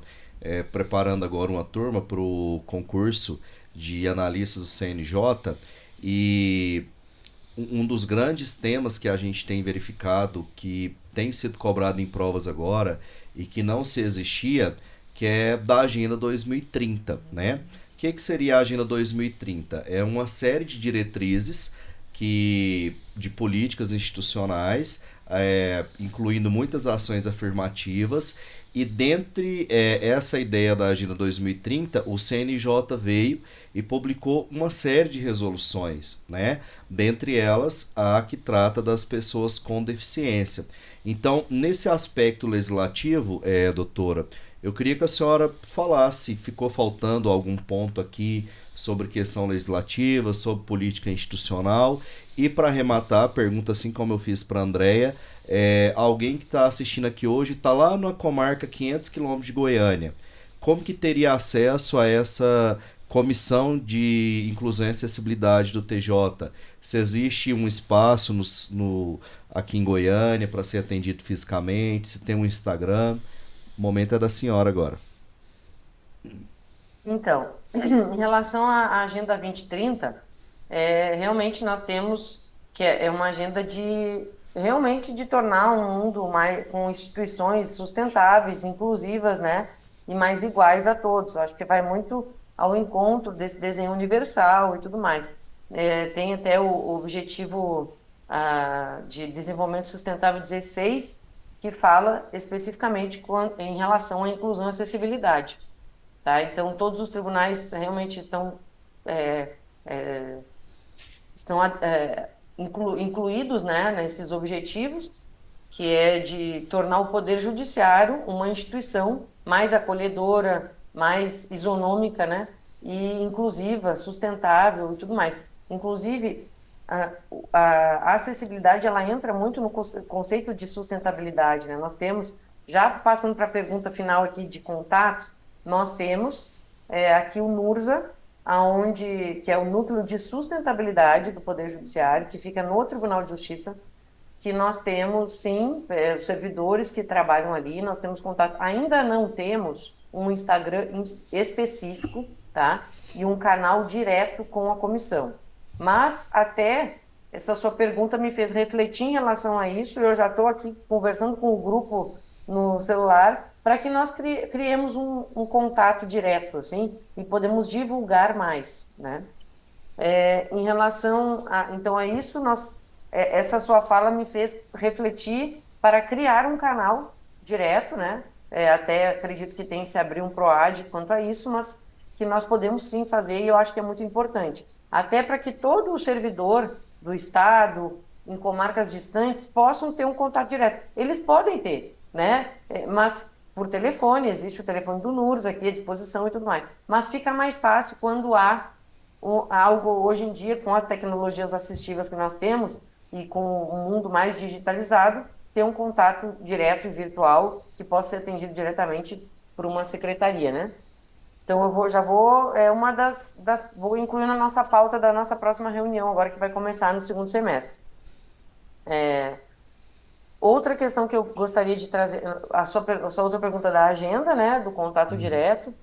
preparando agora uma turma para o concurso de analistas do CNJ, e um dos grandes temas que a gente tem verificado, que tem sido cobrado em provas agora e que não se existia, que é da Agenda 2030, né? O que seria a Agenda 2030? É uma série de diretrizes de políticas institucionais, incluindo muitas ações afirmativas, e dentre essa ideia da Agenda 2030, o CNJ veio e publicou uma série de resoluções, né? Dentre elas, a que trata das pessoas com deficiência. Então, nesse aspecto legislativo, doutora, eu queria que a senhora falasse, ficou faltando algum ponto aqui sobre questão legislativa, sobre política institucional. E para arrematar a pergunta, assim como eu fiz para a Andréia, alguém que está assistindo aqui hoje está lá na comarca 500 km de Goiânia. Como que teria acesso a essa comissão de inclusão e acessibilidade do TJ? Se existe um espaço aqui em Goiânia para ser atendido fisicamente, se tem um Instagram? O momento é da senhora agora. Então, em relação à Agenda 2030, realmente nós temos que é uma agenda realmente de tornar um mundo mais com instituições sustentáveis, inclusivas, né, e mais iguais a todos. Eu acho que vai muito ao encontro desse desenho universal e tudo mais. Tem até o objetivo de desenvolvimento sustentável 16, que fala especificamente em relação à inclusão e acessibilidade. Tá? Então, todos os tribunais realmente estão incluídos, né, nesses objetivos, que é de tornar o Poder Judiciário uma instituição mais acolhedora, mais isonômica, né, e inclusiva, sustentável e tudo mais. Inclusive, a acessibilidade, ela entra muito no conceito de sustentabilidade, né? Nós temos, já passando para a pergunta final aqui de contatos, nós temos aqui o NURSA, que é o Núcleo de Sustentabilidade do Poder Judiciário, que fica no Tribunal de Justiça, que nós temos, sim, os servidores que trabalham ali, nós temos contato. Ainda não temos um Instagram específico, tá? E um canal direto com a comissão. Mas até essa sua pergunta me fez refletir em relação a isso, e eu já estou aqui conversando com o grupo no celular, para que nós criemos um contato direto, assim, e podemos divulgar mais, né? Em relação a isso, essa sua fala me fez refletir para criar um canal direto, né? Até acredito que tem que se abrir um PROAD quanto a isso, mas que nós podemos sim fazer, e eu acho que é muito importante. Até para que todo o servidor do Estado, em comarcas distantes, possam ter um contato direto. Eles podem ter, né? Mas por telefone, existe o telefone do NURS aqui à disposição e tudo mais. Mas fica mais fácil quando há algo hoje em dia, com as tecnologias assistivas que nós temos e com o mundo mais digitalizado, ter um contato direto e virtual que possa ser atendido diretamente por uma secretaria, né? Então é uma vou incluir na nossa pauta da nossa próxima reunião agora que vai começar no segundo semestre. Outra questão que eu gostaria de trazer, a sua outra pergunta da agenda, né, do contato direto.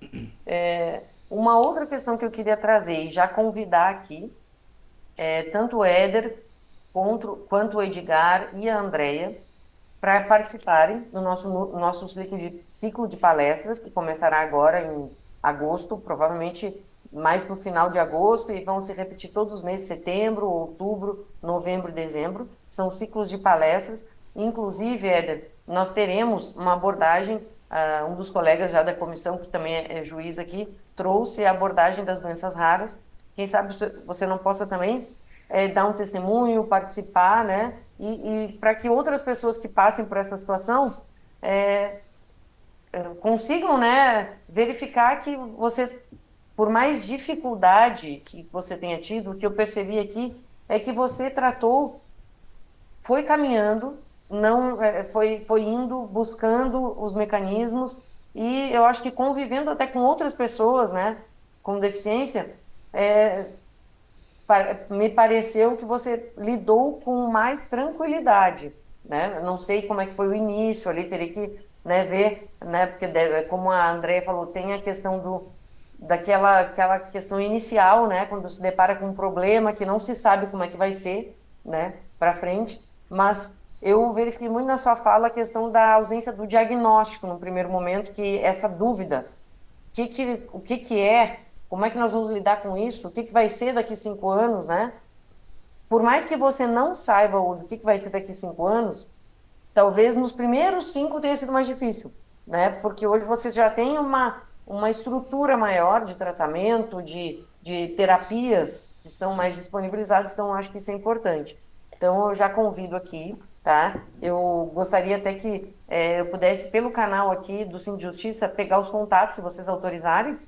Uma outra questão que eu queria trazer e já convidar aqui, tanto o Éder quanto o Edgar e a Andrea, para participarem do nosso ciclo de palestras, que começará agora em agosto, provavelmente mais para o final de agosto, e vão se repetir todos os meses, setembro, outubro, novembro e dezembro. São ciclos de palestras. Inclusive, Éder, nós teremos uma abordagem, um dos colegas já da comissão, que também é juiz aqui, trouxe a abordagem das doenças raras. Quem sabe você não possa também dar um testemunho, participar, né? E para que outras pessoas que passem por essa situação consigam, né, verificar que você, por mais dificuldade que você tenha tido, o que eu percebi aqui é que você foi caminhando, não foi indo, buscando os mecanismos e eu acho que convivendo até com outras pessoas, né, com deficiência, me pareceu que você lidou com mais tranquilidade, né? Não sei como é que foi o início ali, teria que, né, ver, né, porque como a Andrea falou, tem a questão aquela questão inicial, né, quando se depara com um problema que não se sabe como é que vai ser, né, para frente, mas eu verifiquei muito na sua fala a questão da ausência do diagnóstico no primeiro momento, que essa dúvida, o que é, como é que nós vamos lidar com isso, o que vai ser daqui 5 anos, né? Por mais que você não saiba hoje o que vai ser daqui 5 anos, talvez nos primeiros 5 tenha sido mais difícil, né? Porque hoje você já tem uma estrutura maior de tratamento, de terapias que são mais disponibilizadas, então eu acho que isso é importante. Então eu já convido aqui, tá? Eu gostaria até que eu pudesse, pelo canal aqui do Cine Justiça, pegar os contatos, se vocês autorizarem,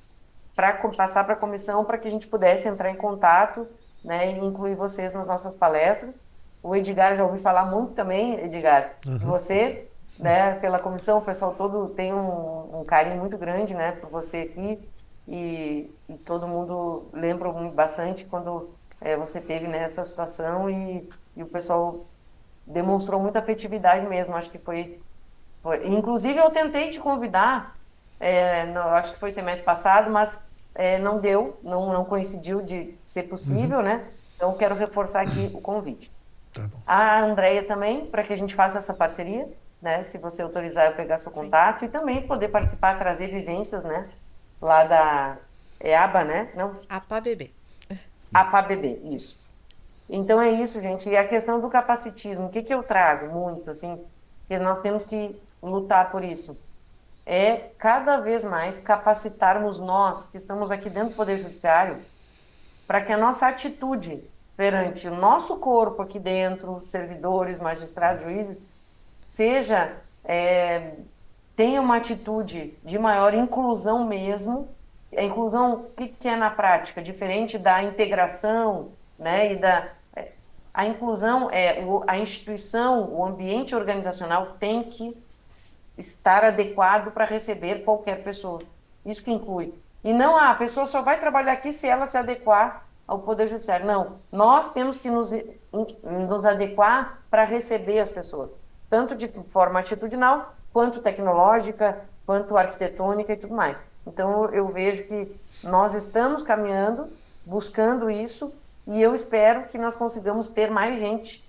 para passar para a comissão, para que a gente pudesse entrar em contato, né, e incluir vocês nas nossas palestras. O Edgar, já ouvi falar muito também, Edgar, de você, né, pela comissão, o pessoal todo tem um carinho muito grande, né, por você aqui, e todo mundo lembra bastante quando você teve nessa situação e o pessoal demonstrou muita afetividade mesmo, acho que foi... Inclusive, eu tentei te convidar, acho que foi semestre passado, mas não deu, não coincidiu de ser possível, né? Então, quero reforçar aqui o convite. Tá bom. A Andrea também, para que a gente faça essa parceria, né? Se você autorizar eu pegar seu contato e também poder participar, trazer vivências, né? Lá da ABA, né? Não? APABB. APABB, isso. Então é isso, gente. E a questão do capacitismo, o que eu trago muito, assim, que nós temos que lutar por isso, é cada vez mais capacitarmos nós, que estamos aqui dentro do Poder Judiciário, para que a nossa atitude perante o nosso corpo aqui dentro, servidores, magistrados, juízes, tenha uma atitude de maior inclusão mesmo. A inclusão, o que é na prática? Diferente da integração, né, a inclusão a instituição, o ambiente organizacional tem que estar adequado para receber qualquer pessoa. Isso que inclui. E não, a pessoa só vai trabalhar aqui se ela se adequar ao Poder Judiciário. Não, nós temos que nos adequar para receber as pessoas, tanto de forma atitudinal, quanto tecnológica, quanto arquitetônica e tudo mais. Então, eu vejo que nós estamos caminhando, buscando isso, e eu espero que nós consigamos ter mais gente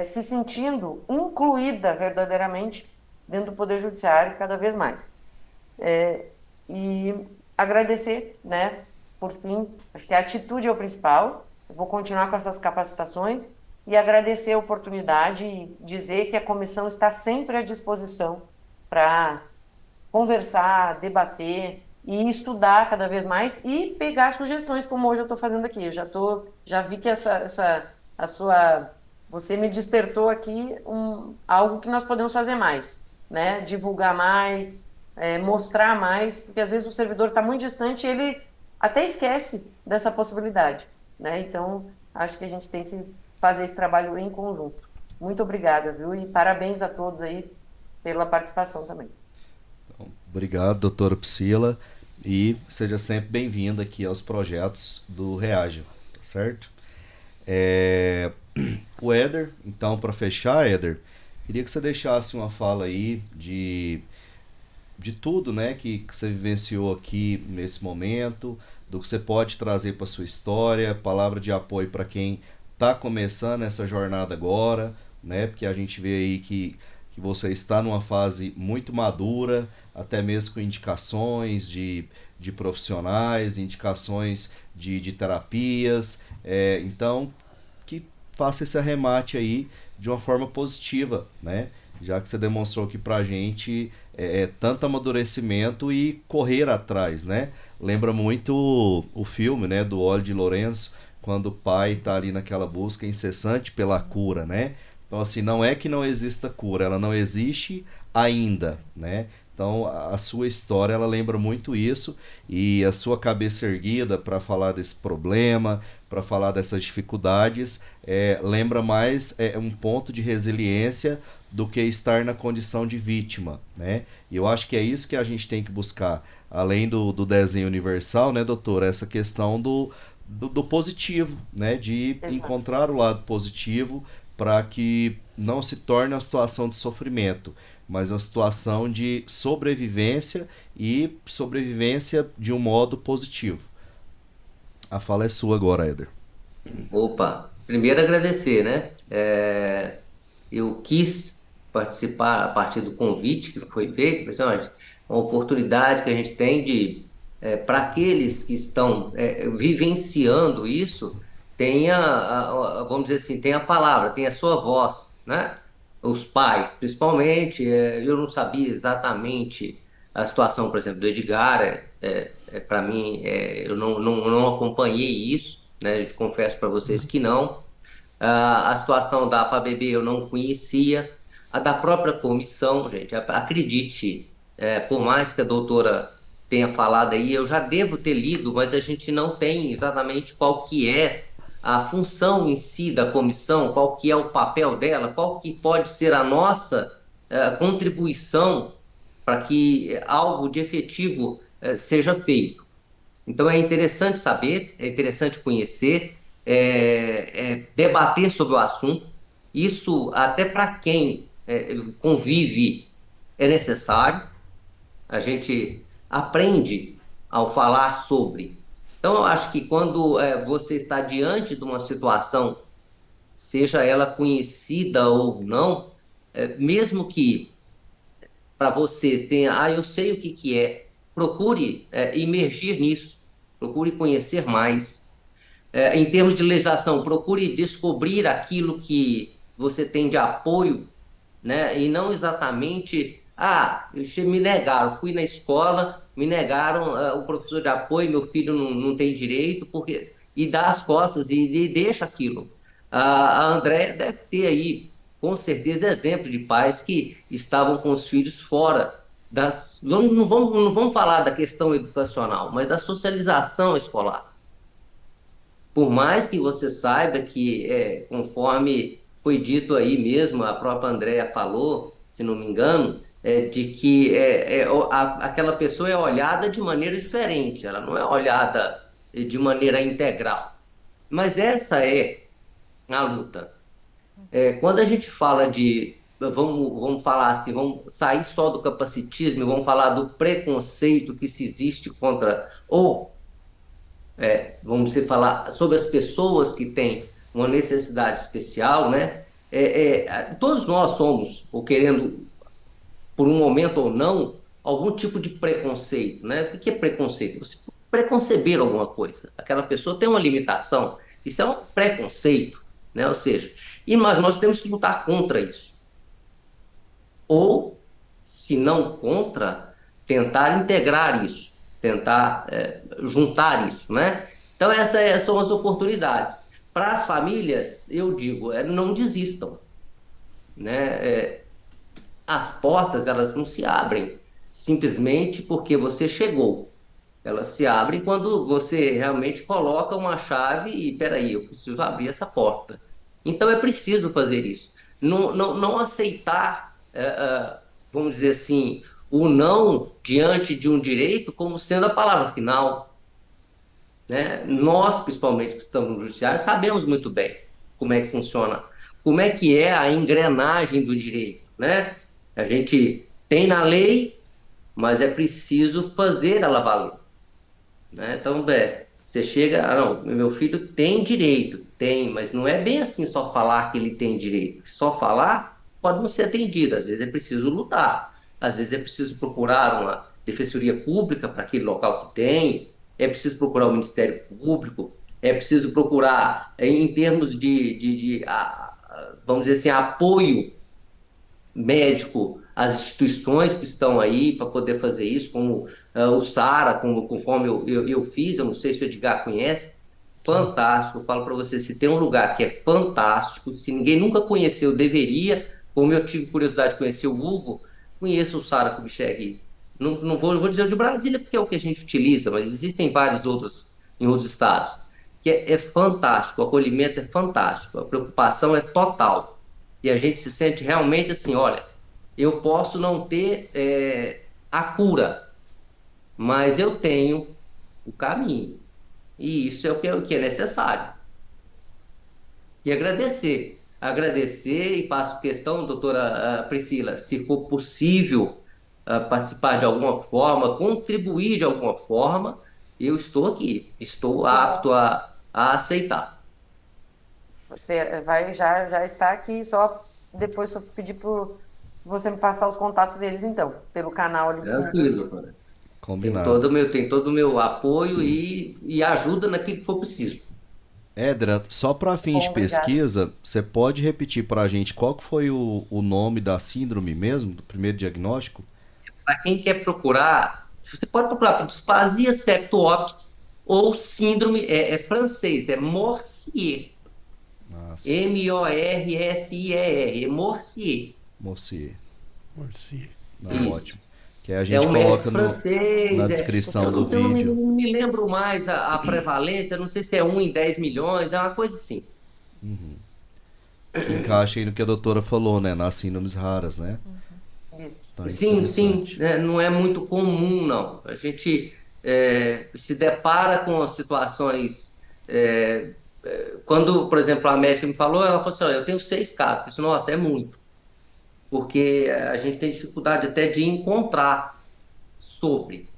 se sentindo incluída verdadeiramente dentro do Poder Judiciário cada vez mais. E agradecer, né, por fim, acho que a atitude é o principal. Eu vou continuar com essas capacitações e agradecer a oportunidade e dizer que a comissão está sempre à disposição para conversar, debater e estudar cada vez mais e pegar sugestões, como hoje eu estou fazendo aqui. Eu já vi que você me despertou aqui algo que nós podemos fazer mais. né, divulgar mais, mostrar mais, porque às vezes o servidor está muito distante e ele até esquece dessa possibilidade, né? Então, acho que a gente tem que fazer esse trabalho em conjunto. Muito obrigada, viu? E parabéns a todos aí pela participação também. Então, obrigado, doutora Priscila, e seja sempre bem-vinda aqui aos projetos do Reaja, tá certo? O Éder, então, para fechar, Éder, queria que você deixasse uma fala aí de tudo, né, que você vivenciou aqui nesse momento, do que você pode trazer para sua história, palavra de apoio para quem está começando essa jornada agora, né, porque a gente vê aí que você está numa fase muito madura, até mesmo com indicações de profissionais, indicações de terapias, então que faça esse arremate aí de uma forma positiva, né? Já que você demonstrou aqui pra gente tanto amadurecimento e correr atrás, né? Lembra muito o filme, né, do Oli de Lourenço, quando o pai está ali naquela busca incessante pela cura, né? Então, assim, não é que não exista cura, ela não existe ainda, né? Então, a sua história, ela lembra muito isso, e a sua cabeça erguida para falar desse problema, para falar dessas dificuldades, lembra mais um ponto de resiliência do que estar na condição de vítima, né? E eu acho que é isso que a gente tem que buscar, além do desenho universal, né, doutora? Essa questão do positivo, né? De Exato. encontrar o lado positivo para que não se torne uma situação de sofrimento, mas uma situação de sobrevivência, e sobrevivência de um modo positivo. A fala é sua agora, Éder. Opa, primeiro agradecer, né? Eu quis participar a partir do convite que foi feito, assim, olha, uma oportunidade que a gente tem para aqueles que estão vivenciando isso, tenha, vamos dizer assim, tem a palavra, tem a sua voz, né? Os pais, principalmente, eu não sabia exatamente a situação, por exemplo, do Edgar, para mim, eu não acompanhei isso, né? Eu confesso para vocês que não. A situação da APABB eu não conhecia. A da própria comissão, gente, acredite, por mais que a doutora tenha falado aí, eu já devo ter lido, mas a gente não tem exatamente qual que é a função em si da comissão, qual que é o papel dela, qual que pode ser a nossa contribuição para que algo de efetivo seja feito. Então é interessante saber, é interessante conhecer, debater sobre o assunto. Isso até para quem convive é necessário. A gente aprende ao falar sobre. Então eu acho que quando você está diante de uma situação, seja ela conhecida ou não, mesmo que para você tenha, eu sei o que que é, procure imergir nisso, procure conhecer mais. Em termos de legislação, procure descobrir aquilo que você tem de apoio, né? E não exatamente, me negaram, fui na escola, me negaram o professor de apoio, meu filho não tem direito, e dá as costas e deixa aquilo. A Andréia deve ter aí, com certeza, exemplos de pais que estavam com os filhos fora não vamos falar da questão educacional, mas da socialização escolar. Por mais que você saiba que, conforme foi dito aí mesmo, a própria Andréia falou, se não me engano, de que aquela pessoa é olhada de maneira diferente, ela não é olhada de maneira integral. Mas essa é a luta. Quando a gente fala vamos falar assim, vamos sair só do capacitismo e vamos falar do preconceito que se existe contra, ou vamos falar sobre as pessoas que têm uma necessidade especial, né? Todos nós somos, ou querendo, por um momento ou não, algum tipo de preconceito, né? O que é preconceito? Você preconceber alguma coisa. Aquela pessoa tem uma limitação. Isso é um preconceito, né? Ou seja, mas nós temos que lutar contra isso. Ou, se não contra, tentar integrar isso, tentar juntar isso, né? Então essas são as oportunidades. Para as famílias, eu digo, não desistam, né? As portas, elas não se abrem simplesmente porque você chegou. Elas se abrem quando você realmente coloca uma chave e, peraí, eu preciso abrir essa porta. Então é preciso fazer isso. Não aceitar, vamos dizer assim, o não diante de um direito como sendo a palavra final, né? Nós, principalmente que estamos no judiciário, sabemos muito bem como é que funciona, como é que é a engrenagem do direito, né? A gente tem na lei, mas é preciso fazer ela valer, né? Então, você chega, não, meu filho tem direito, tem, mas não é bem assim só falar que ele tem direito. Só falar pode não ser atendido, às vezes é preciso lutar, às vezes é preciso procurar uma defensoria pública para aquele local que tem, é preciso procurar o Ministério Público, é preciso procurar, em termos vamos dizer assim, apoio médico às instituições que estão aí para poder fazer isso, como o SARA, conforme eu fiz, eu não sei se o Edgar conhece, fantástico. Eu falo para você, se tem um lugar que é fantástico, se ninguém nunca conheceu, deveria, como eu tive curiosidade de conhecer o Hugo, conheça o SARA Kubitschek. Não vou dizer o de Brasília, porque é o que a gente utiliza, mas existem vários outros em outros estados, que é fantástico, o acolhimento é fantástico, a preocupação é total. E a gente se sente realmente assim, olha, eu posso não ter a cura, mas eu tenho o caminho. E isso é o que é necessário. E agradecer. Agradecer e faço questão, doutora Priscila, se for possível participar de alguma forma, contribuir de alguma forma, eu estou aqui, estou apto a aceitar. Você vai já estar aqui, só depois só pedir para você me passar os contatos deles, então, pelo canal ali do Centro de Tranquilo, Justiça. doutora. Combinado. Tem todo o meu apoio e ajuda naquilo que for preciso. Éder, só para fins de Bom, obrigada. pesquisa, você pode repetir para a gente qual que foi o nome da síndrome mesmo, do primeiro diagnóstico? Para quem quer procurar, você pode procurar por displasia septo-óptica ou síndrome, é francês, é Morsier. Nossa, Morsier, é Morsier. Morcier. Morci. Não, Isso. ótimo. Que a É gente um médico coloca francês, na descrição eu do não vídeo. me lembro mais a prevalência, não sei se é 1 em 10 milhões, é uma coisa assim. Que encaixa aí no que a doutora falou, né? Nas síndromes raras, né? Isso. Então, Sim, interessante. né, não é muito comum, não. A gente se depara com situações. Quando, por exemplo, a médica me falou, ela falou assim: olha, eu tenho 6 casos. Eu disse, nossa, é muito. Porque a gente tem dificuldade até de encontrar sobre.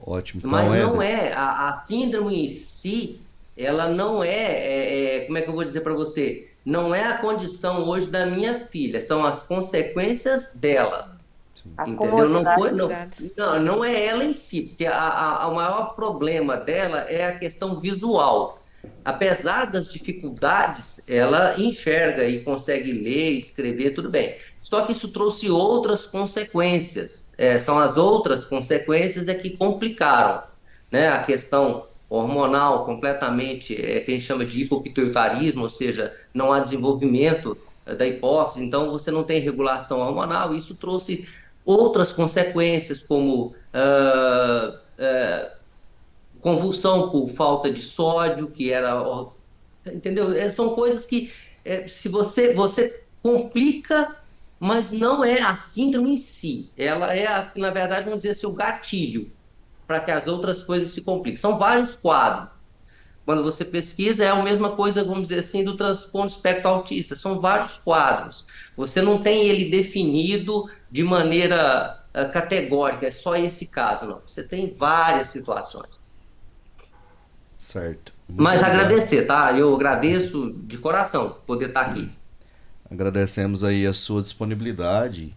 Ótimo. Então, Mas não Éder, é, a síndrome em si, ela não como é que eu vou dizer para você? Não é a condição hoje da minha filha, são as consequências dela. As Entendeu? comorbidades. Não é ela em si, porque o maior problema dela é a questão visual. Apesar das dificuldades, ela enxerga e consegue ler, escrever, tudo bem. Só que isso trouxe outras consequências. São as outras consequências que complicaram, né? A questão hormonal completamente, que a gente chama de hipopituitarismo, ou seja, não há desenvolvimento da hipófise, então você não tem regulação hormonal, e isso trouxe outras consequências, como convulsão por falta de sódio, que era. Entendeu? São coisas que, se você complica, mas não é a síndrome em si. Ela na verdade, vamos dizer assim, o gatilho para que as outras coisas se compliquem. São vários quadros. Quando você pesquisa, é a mesma coisa, vamos dizer assim, do transtorno do espectro autista. São vários quadros. Você não tem ele definido de maneira categórica, é só esse caso, não. Você tem várias situações. certo. Muito Mas obrigado. agradecer, tá? Eu agradeço de coração poder estar aqui. Agradecemos aí a sua disponibilidade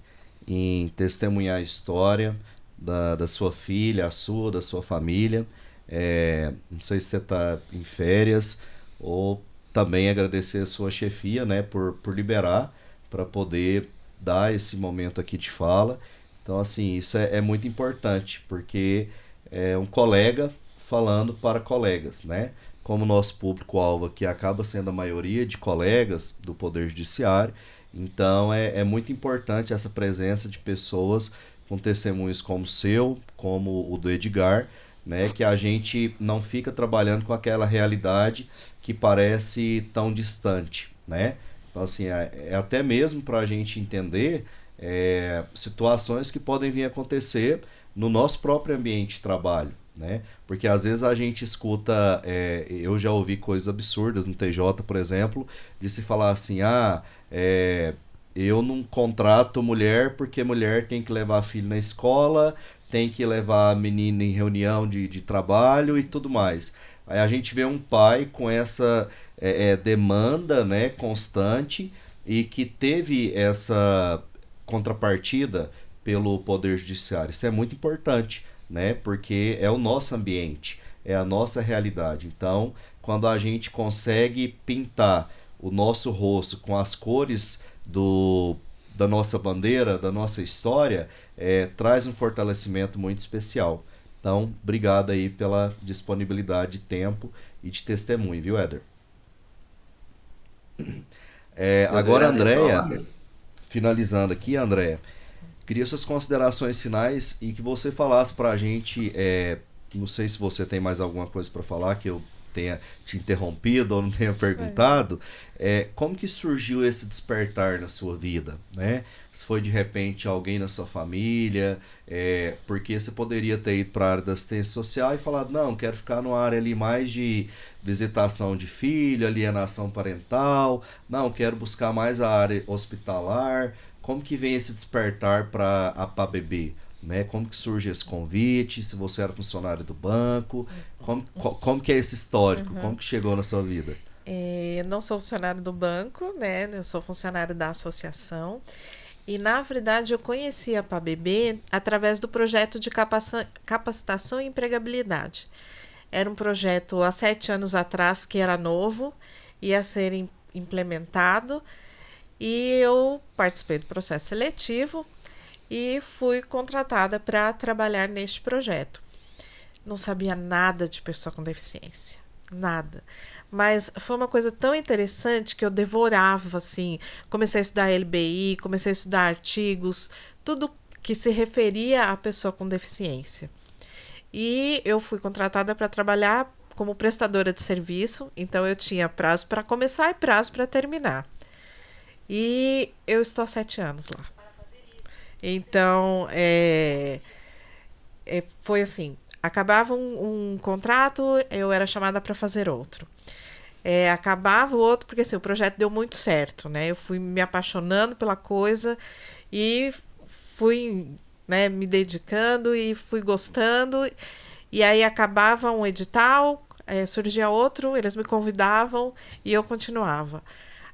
em testemunhar a história da sua filha, da sua família. Não sei se você está em férias, ou também agradecer a sua chefia, né, por liberar para poder dar esse momento aqui de fala. Então, assim, isso é muito importante, porque é um colega falando para colegas, né? Como o nosso público-alvo aqui acaba sendo a maioria de colegas do Poder Judiciário, Então é muito importante essa presença de pessoas com testemunhos como o seu, como o do Edgar, né, que a gente não fica trabalhando com aquela realidade que parece tão distante, né? Então, assim, é até mesmo para a gente entender situações que podem vir a acontecer no nosso próprio ambiente de trabalho, né? Porque às vezes a gente escuta, eu já ouvi coisas absurdas no TJ, por exemplo, de se falar assim, eu não contrato mulher porque mulher tem que levar filho na escola, tem que levar a menina em reunião de trabalho e tudo mais. Aí a gente vê um pai com essa demanda, né, constante e que teve essa contrapartida pelo Poder Judiciário. Isso é muito importante, né, porque é o nosso ambiente, é a nossa realidade. Então, quando a gente consegue pintar o nosso rosto com as cores da nossa bandeira, da nossa história, traz um fortalecimento muito especial. Então, obrigado aí pela disponibilidade de tempo e de testemunho, viu, Éder? Agora, Andréia, finalizando aqui, Andréia, queria suas considerações finais e que você falasse para a gente, não sei se você tem mais alguma coisa para falar que eu tenha te interrompido ou não tenha perguntado, como que surgiu esse despertar na sua vida, né? Se foi de repente alguém na sua família, porque você poderia ter ido para a área da assistência social e falado, não, quero ficar numa área ali mais de visitação de filho, alienação parental, não, quero buscar mais a área hospitalar. Como que vem esse despertar para a PABB? Né? Como que surge esse convite? Se você era funcionário do banco, como que é esse histórico? Como que chegou na sua vida? Eu não sou funcionário do banco, né? Eu sou funcionário da associação. E, na verdade, eu conheci a PABB através do projeto de capacitação e empregabilidade. Era um projeto há 7 anos atrás que era novo, ia ser implementado, e eu participei do processo seletivo e fui contratada para trabalhar neste projeto. Não sabia nada de pessoa com deficiência, nada. Mas foi uma coisa tão interessante que eu devorava, assim. Comecei a estudar LBI, comecei a estudar artigos, tudo que se referia à pessoa com deficiência. E eu fui contratada para trabalhar como prestadora de serviço, então eu tinha prazo para começar e prazo para terminar. E eu estou há 7 anos lá. Então, foi assim, acabava um contrato, eu era chamada para fazer outro. Acabava o outro, porque assim, o projeto deu muito certo, né? Eu fui me apaixonando pela coisa e fui, né, me dedicando e fui gostando. E aí acabava um edital, surgia outro, eles me convidavam e eu continuava.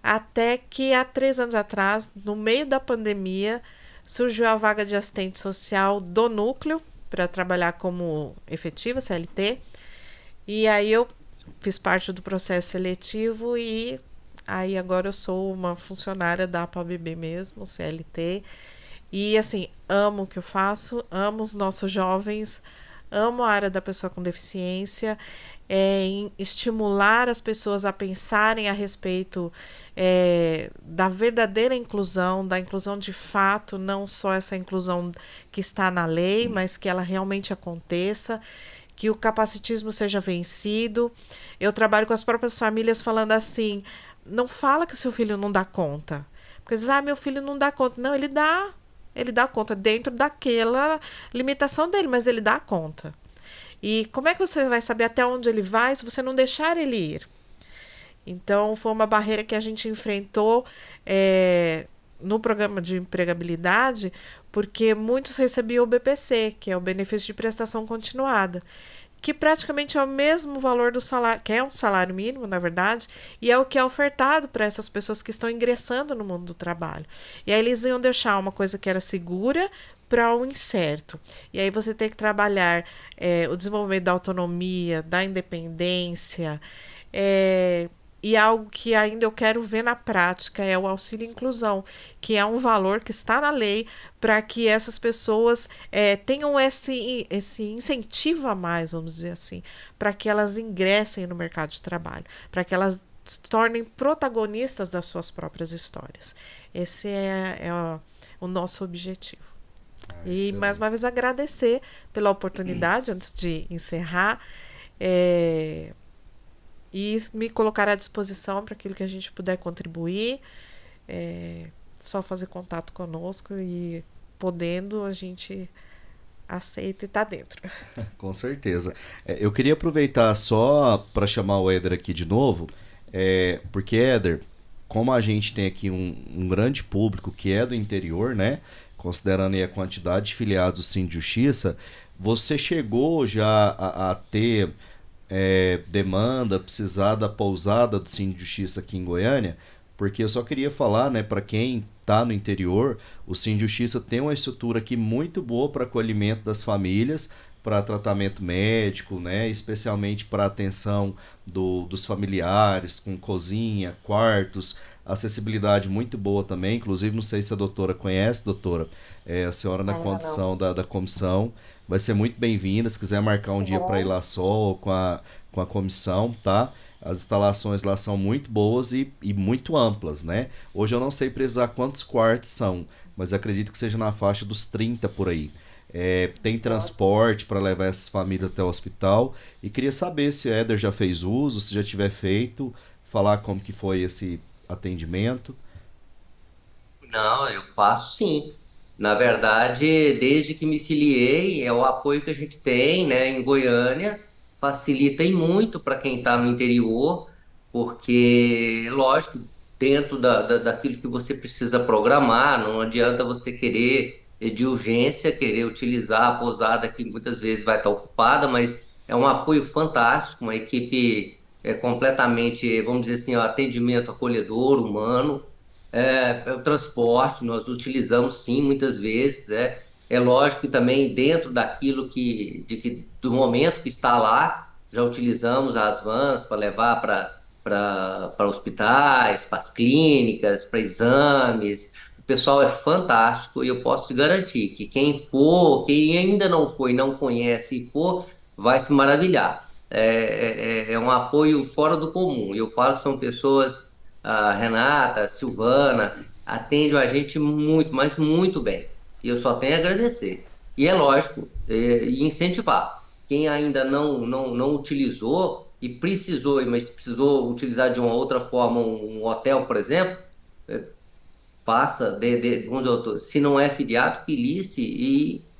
Até que há 3 anos atrás, no meio da pandemia, surgiu a vaga de assistente social do núcleo para trabalhar como efetiva, CLT. E aí eu fiz parte do processo seletivo e aí agora eu sou uma funcionária da PABB mesmo, CLT. E assim, amo o que eu faço, amo os nossos jovens, amo a área da pessoa com deficiência, em estimular as pessoas a pensarem a respeito da verdadeira inclusão, da inclusão de fato, não só essa inclusão que está na lei, mas que ela realmente aconteça, que o capacitismo seja vencido. Eu trabalho com as próprias famílias falando assim, não fala que o seu filho não dá conta. Porque dizem, meu filho não dá conta. Não, ele dá conta dentro daquela limitação dele, mas ele dá conta. E como é que você vai saber até onde ele vai se você não deixar ele ir? Então, foi uma barreira que a gente enfrentou no programa de empregabilidade, porque muitos recebiam o BPC, que é o benefício de prestação continuada, que praticamente é o mesmo valor do salário, que é um salário mínimo, na verdade, e é o que é ofertado para essas pessoas que estão ingressando no mundo do trabalho. E aí eles iam deixar uma coisa que era segura para o incerto. E aí você tem que trabalhar o desenvolvimento da autonomia, da independência, e algo que ainda eu quero ver na prática é o auxílio inclusão, que é um valor que está na lei para que essas pessoas tenham esse incentivo a mais, vamos dizer assim, para que elas ingressem no mercado de trabalho, para que elas se tornem protagonistas das suas próprias histórias. Esse é o nosso objetivo. E mais uma vez agradecer pela oportunidade, antes de encerrar, e me colocar à disposição para aquilo que a gente puder contribuir. Só fazer contato conosco e podendo, a gente aceita e está dentro. Com certeza. Eu queria aproveitar só para chamar o Éder aqui de novo, porque, Éder, como a gente tem aqui um grande público que é do interior, né? Considerando aí a quantidade de filiados do Cine de Justiça, você chegou já a ter demanda, precisar da pousada do Cine de Justiça aqui em Goiânia? Porque eu só queria falar, né, para quem está no interior, o Cine de Justiça tem uma estrutura aqui muito boa para acolhimento das famílias, para tratamento médico, né, especialmente para atenção dos familiares, com cozinha, quartos, acessibilidade muito boa também. Inclusive, não sei se a doutora conhece, doutora, a senhora na condição da comissão vai ser muito bem-vinda, se quiser marcar um dia para ir lá só ou com a comissão, tá? As instalações lá são muito boas e muito amplas, né? Hoje eu não sei precisar quantos quartos são, mas acredito que seja na faixa dos 30 por aí. Tem transporte para levar essas famílias até o hospital. E queria saber se o Éder já fez uso, se já tiver feito, falar como que foi esse atendimento. Não, eu faço sim. Na verdade, desde que me filiei, é o apoio que a gente tem, né, em Goiânia, facilita e muito para quem está no interior, porque, lógico, dentro daquilo que você precisa programar, não adianta você querer, de urgência, querer utilizar a pousada que muitas vezes vai estar ocupada, mas é um apoio fantástico, uma equipe completamente, vamos dizer assim, ó, atendimento acolhedor, humano. O transporte, nós utilizamos sim muitas vezes. É lógico que também dentro daquilo do momento que está lá, já utilizamos as vans para levar para hospitais, para as clínicas, para exames. O pessoal é fantástico e eu posso te garantir que quem for, quem ainda não foi, não conhece e for, vai se maravilhar. É um apoio fora do comum. Eu falo que são pessoas, a Renata, a Silvana, atendem a gente muito, mas muito bem. E eu só tenho a agradecer. E é lógico, e incentivar. Quem ainda não utilizou e precisou, mas precisou utilizar de uma outra forma, um hotel, por exemplo, passa onde eu tô, se não é filiado, filie-se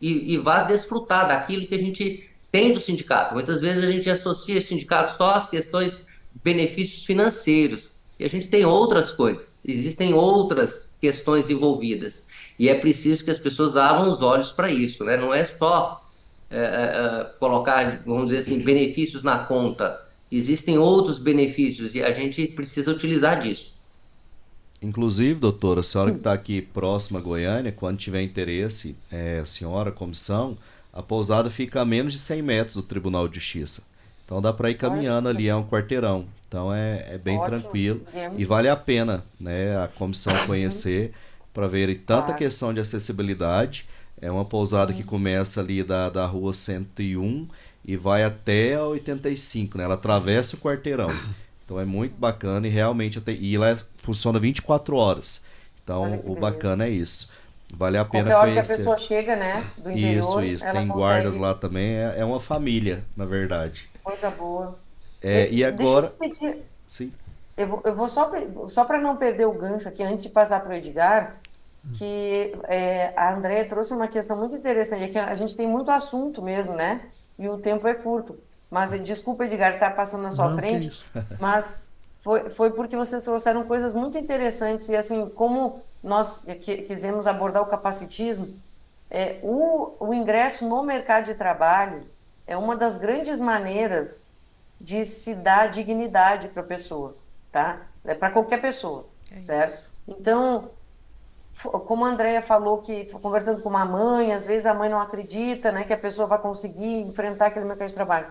e vá desfrutar daquilo que a gente tem do sindicato. Muitas vezes a gente associa esse sindicato só às questões de benefícios financeiros. E a gente tem outras coisas, existem outras questões envolvidas. E é preciso que as pessoas abram os olhos para isso, né? Não é só colocar, vamos dizer assim, benefícios na conta. Existem outros benefícios e a gente precisa utilizar disso. Inclusive, doutora, a senhora que está aqui próxima a Goiânia, quando tiver interesse, a senhora, a comissão, a pousada fica a menos de 100 metros do Tribunal de Justiça. Então dá para ir caminhando ali, é um quarteirão. Então é bem tranquilo e vale a pena, né, a comissão conhecer para ver tanta questão de acessibilidade. É uma pousada que começa ali da rua 101 e vai até a 85, né? Ela atravessa o quarteirão. Então é muito bacana e realmente e ela funciona 24 horas. Então o bacana é isso. Vale a pena Qualquer hora conhecer. que a pessoa chega, né, do interior, Isso. ela Tem consegue... guardas lá também. É uma família, na verdade. Coisa boa. E agora... Deixa eu te pedir, Sim. eu vou só para não perder o gancho aqui, antes de passar para o Edgar, que a Andréia trouxe uma questão muito interessante, é que a gente tem muito assunto mesmo, né? E o tempo é curto. Mas desculpa, Edgar, estar passando na sua Não, que frente, isso. mas foi porque vocês trouxeram coisas muito interessantes e assim, como nós quisemos abordar o capacitismo, o ingresso no mercado de trabalho é uma das grandes maneiras de se dar dignidade para a pessoa, tá? É para qualquer pessoa, certo? Isso. Então, como a Andrea falou, que conversando com uma mãe, às vezes a mãe não acredita, né, que a pessoa vai conseguir enfrentar aquele mercado de trabalho.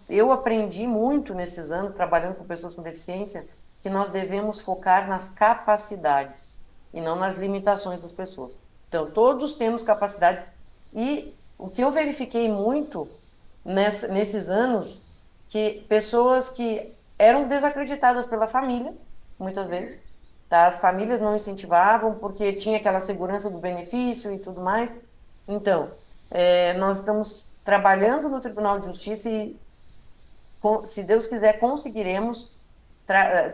Eu aprendi muito nesses anos trabalhando com pessoas com deficiência que nós devemos focar nas capacidades e não nas limitações das pessoas. Então, todos temos capacidades e o que eu verifiquei muito nesses anos, que pessoas que eram desacreditadas pela família, muitas vezes. Tá? As famílias não incentivavam porque tinha aquela segurança do benefício e tudo mais. Então, nós estamos trabalhando no Tribunal de Justiça e, se Deus quiser, conseguiremos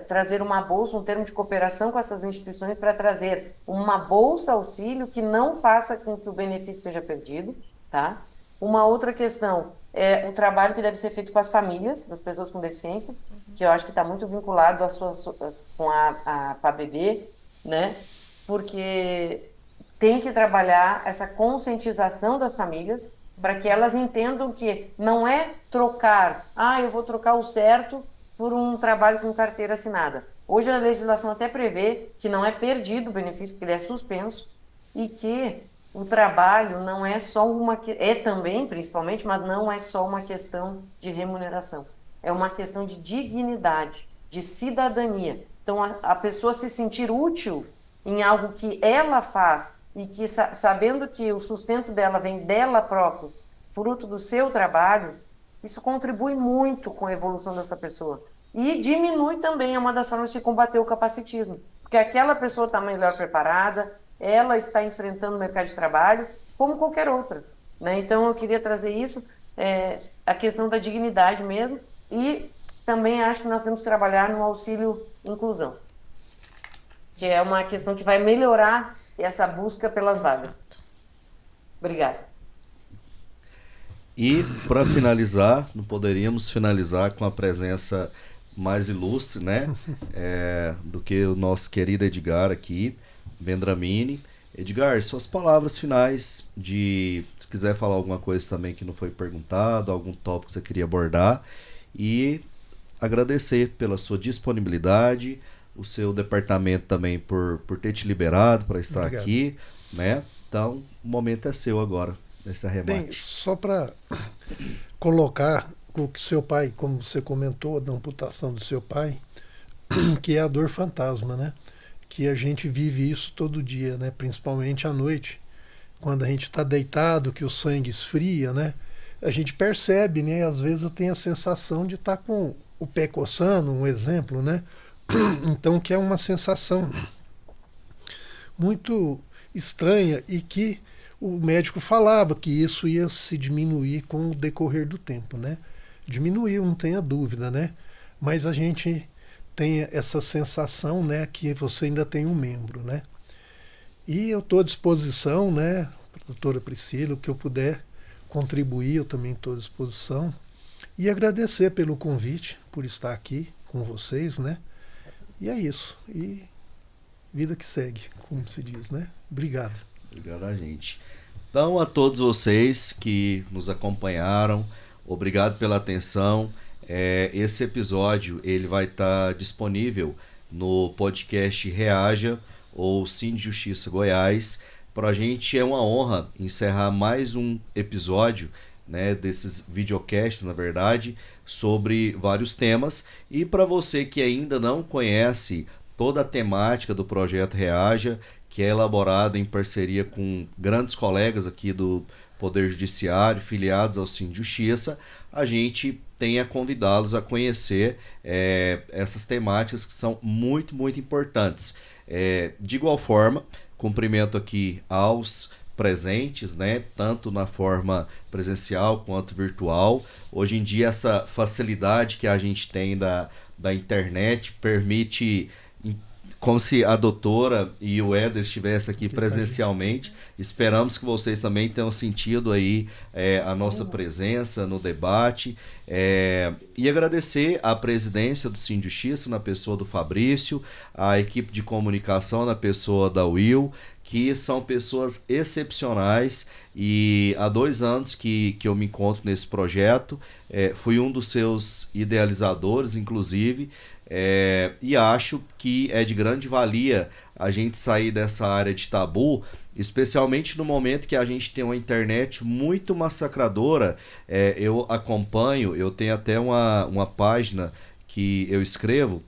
trazer uma bolsa, um termo de cooperação com essas instituições para trazer uma bolsa auxílio que não faça com que o benefício seja perdido, tá? Uma outra questão é o trabalho que deve ser feito com as famílias das pessoas com deficiência, que eu acho que está muito vinculado com a PABB, né? Porque tem que trabalhar essa conscientização das famílias para que elas entendam que não é trocar, eu vou trocar o certo por um trabalho com carteira assinada. Hoje a legislação até prevê que não é perdido o benefício, que ele é suspenso, e que o trabalho não é só também, principalmente, mas não é só uma questão de remuneração. É uma questão de dignidade, de cidadania. Então, a pessoa se sentir útil em algo que ela faz e que, sabendo que o sustento dela vem dela própria, fruto do seu trabalho, isso contribui muito com a evolução dessa pessoa. E diminui também, é uma das formas de combater o capacitismo. Porque aquela pessoa está melhor preparada, ela está enfrentando o mercado de trabalho, como qualquer outra. Né? Então, eu queria trazer isso, a questão da dignidade mesmo, e também acho que nós temos que trabalhar no auxílio inclusão, que é uma questão que vai melhorar essa busca pelas vagas. Obrigada. E, para finalizar, não poderíamos finalizar com a presença mais ilustre, né? Do que o nosso querido Edgar aqui, Vendramini. Edgar, suas palavras finais se quiser falar alguma coisa também que não foi perguntado, algum tópico que você queria abordar, e agradecer pela sua disponibilidade, o seu departamento também por ter te liberado para estar Obrigado. aqui, né? Então, o momento é seu agora, nesse arremate. Bem, só para colocar o que seu pai, como você comentou, da amputação do seu pai, que é a dor fantasma, né? Que a gente vive isso todo dia, né? Principalmente à noite, quando a gente está deitado, que o sangue esfria, né? A gente percebe, né? Às vezes eu tenho a sensação de estar com o pé coçando, um exemplo, né? Então, que é uma sensação muito estranha e que o médico falava que isso ia se diminuir com o decorrer do tempo, né? Diminuiu, não tenha dúvida, né? Mas a gente tem essa sensação, né, que você ainda tem um membro, né? E eu estou à disposição, né, doutora Priscila, o que eu puder contribuir, eu também estou à disposição. E agradecer pelo convite, por estar aqui com vocês, né? E é isso. E vida que segue, como se diz, né? Obrigado. Obrigado a gente. Então, a todos vocês que nos acompanharam, obrigado pela atenção. Esse episódio ele vai estar disponível no podcast Reaja ou Cine Justiça Goiás. Para a gente é uma honra encerrar mais um episódio, né, desses videocasts, na verdade, sobre vários temas. E para você que ainda não conhece toda a temática do projeto Reaja, que é elaborado em parceria com grandes colegas aqui do Poder Judiciário, filiados ao Cine Justiça, a gente tem a convidá-los a conhecer essas temáticas que são muito, muito importantes. De igual forma, cumprimento aqui aos presentes, né, tanto na forma presencial quanto virtual. Hoje em dia, essa facilidade que a gente tem da internet permite, como se a doutora e o Éder estivessem aqui presencialmente. Esperamos que vocês também tenham sentido aí a nossa presença no debate. E agradecer à presidência do Cine Justiça, na pessoa do Fabrício, a equipe de comunicação, na pessoa da Will, que são pessoas excepcionais, e há 2 anos que eu me encontro nesse projeto, fui um dos seus idealizadores, inclusive, e acho que é de grande valia a gente sair dessa área de tabu, especialmente no momento que a gente tem uma internet muito massacradora. Eu acompanho, eu tenho até uma página que eu escrevo,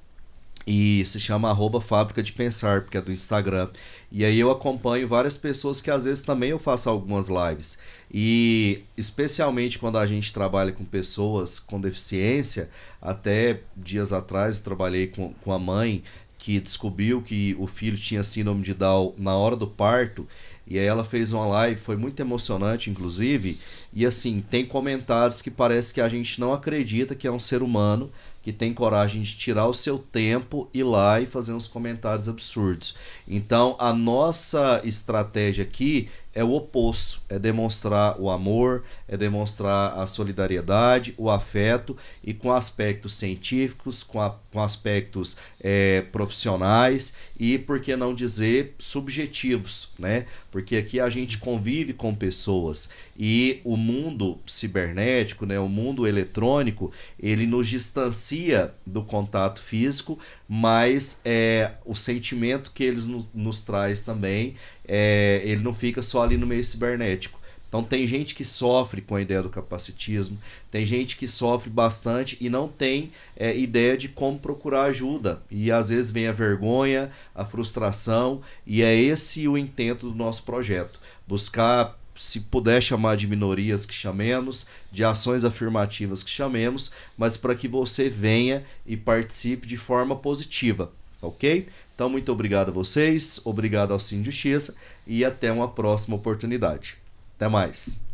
E se chama @Fábrica de Pensar, porque é do Instagram. E aí eu acompanho várias pessoas que às vezes também eu faço algumas lives. E especialmente quando a gente trabalha com pessoas com deficiência, até dias atrás eu trabalhei com a mãe que descobriu que o filho tinha síndrome de Down na hora do parto. E aí ela fez uma live, foi muito emocionante, inclusive. E assim, tem comentários que parece que a gente não acredita que é um ser humano que tem coragem de tirar o seu tempo, ir lá e fazer uns comentários absurdos. Então, a nossa estratégia aqui é o oposto, é demonstrar o amor, é demonstrar a solidariedade, o afeto, e com aspectos científicos, com aspectos profissionais e, por que não dizer, subjetivos, né? Porque aqui a gente convive com pessoas e o mundo cibernético, né, o mundo eletrônico, ele nos distancia do contato físico, mas o sentimento que eles nos traz também, ele não fica só ali no meio cibernético. Então tem gente que sofre com a ideia do capacitismo, tem gente que sofre bastante e não tem ideia de como procurar ajuda. E às vezes vem a vergonha, a frustração, e é esse o intento do nosso projeto. Buscar, se puder chamar de minorias, que chamemos, de ações afirmativas, que chamemos, mas para que você venha e participe de forma positiva, ok? Então, muito obrigado a vocês, obrigado ao Cine Justiça e até uma próxima oportunidade. Até mais.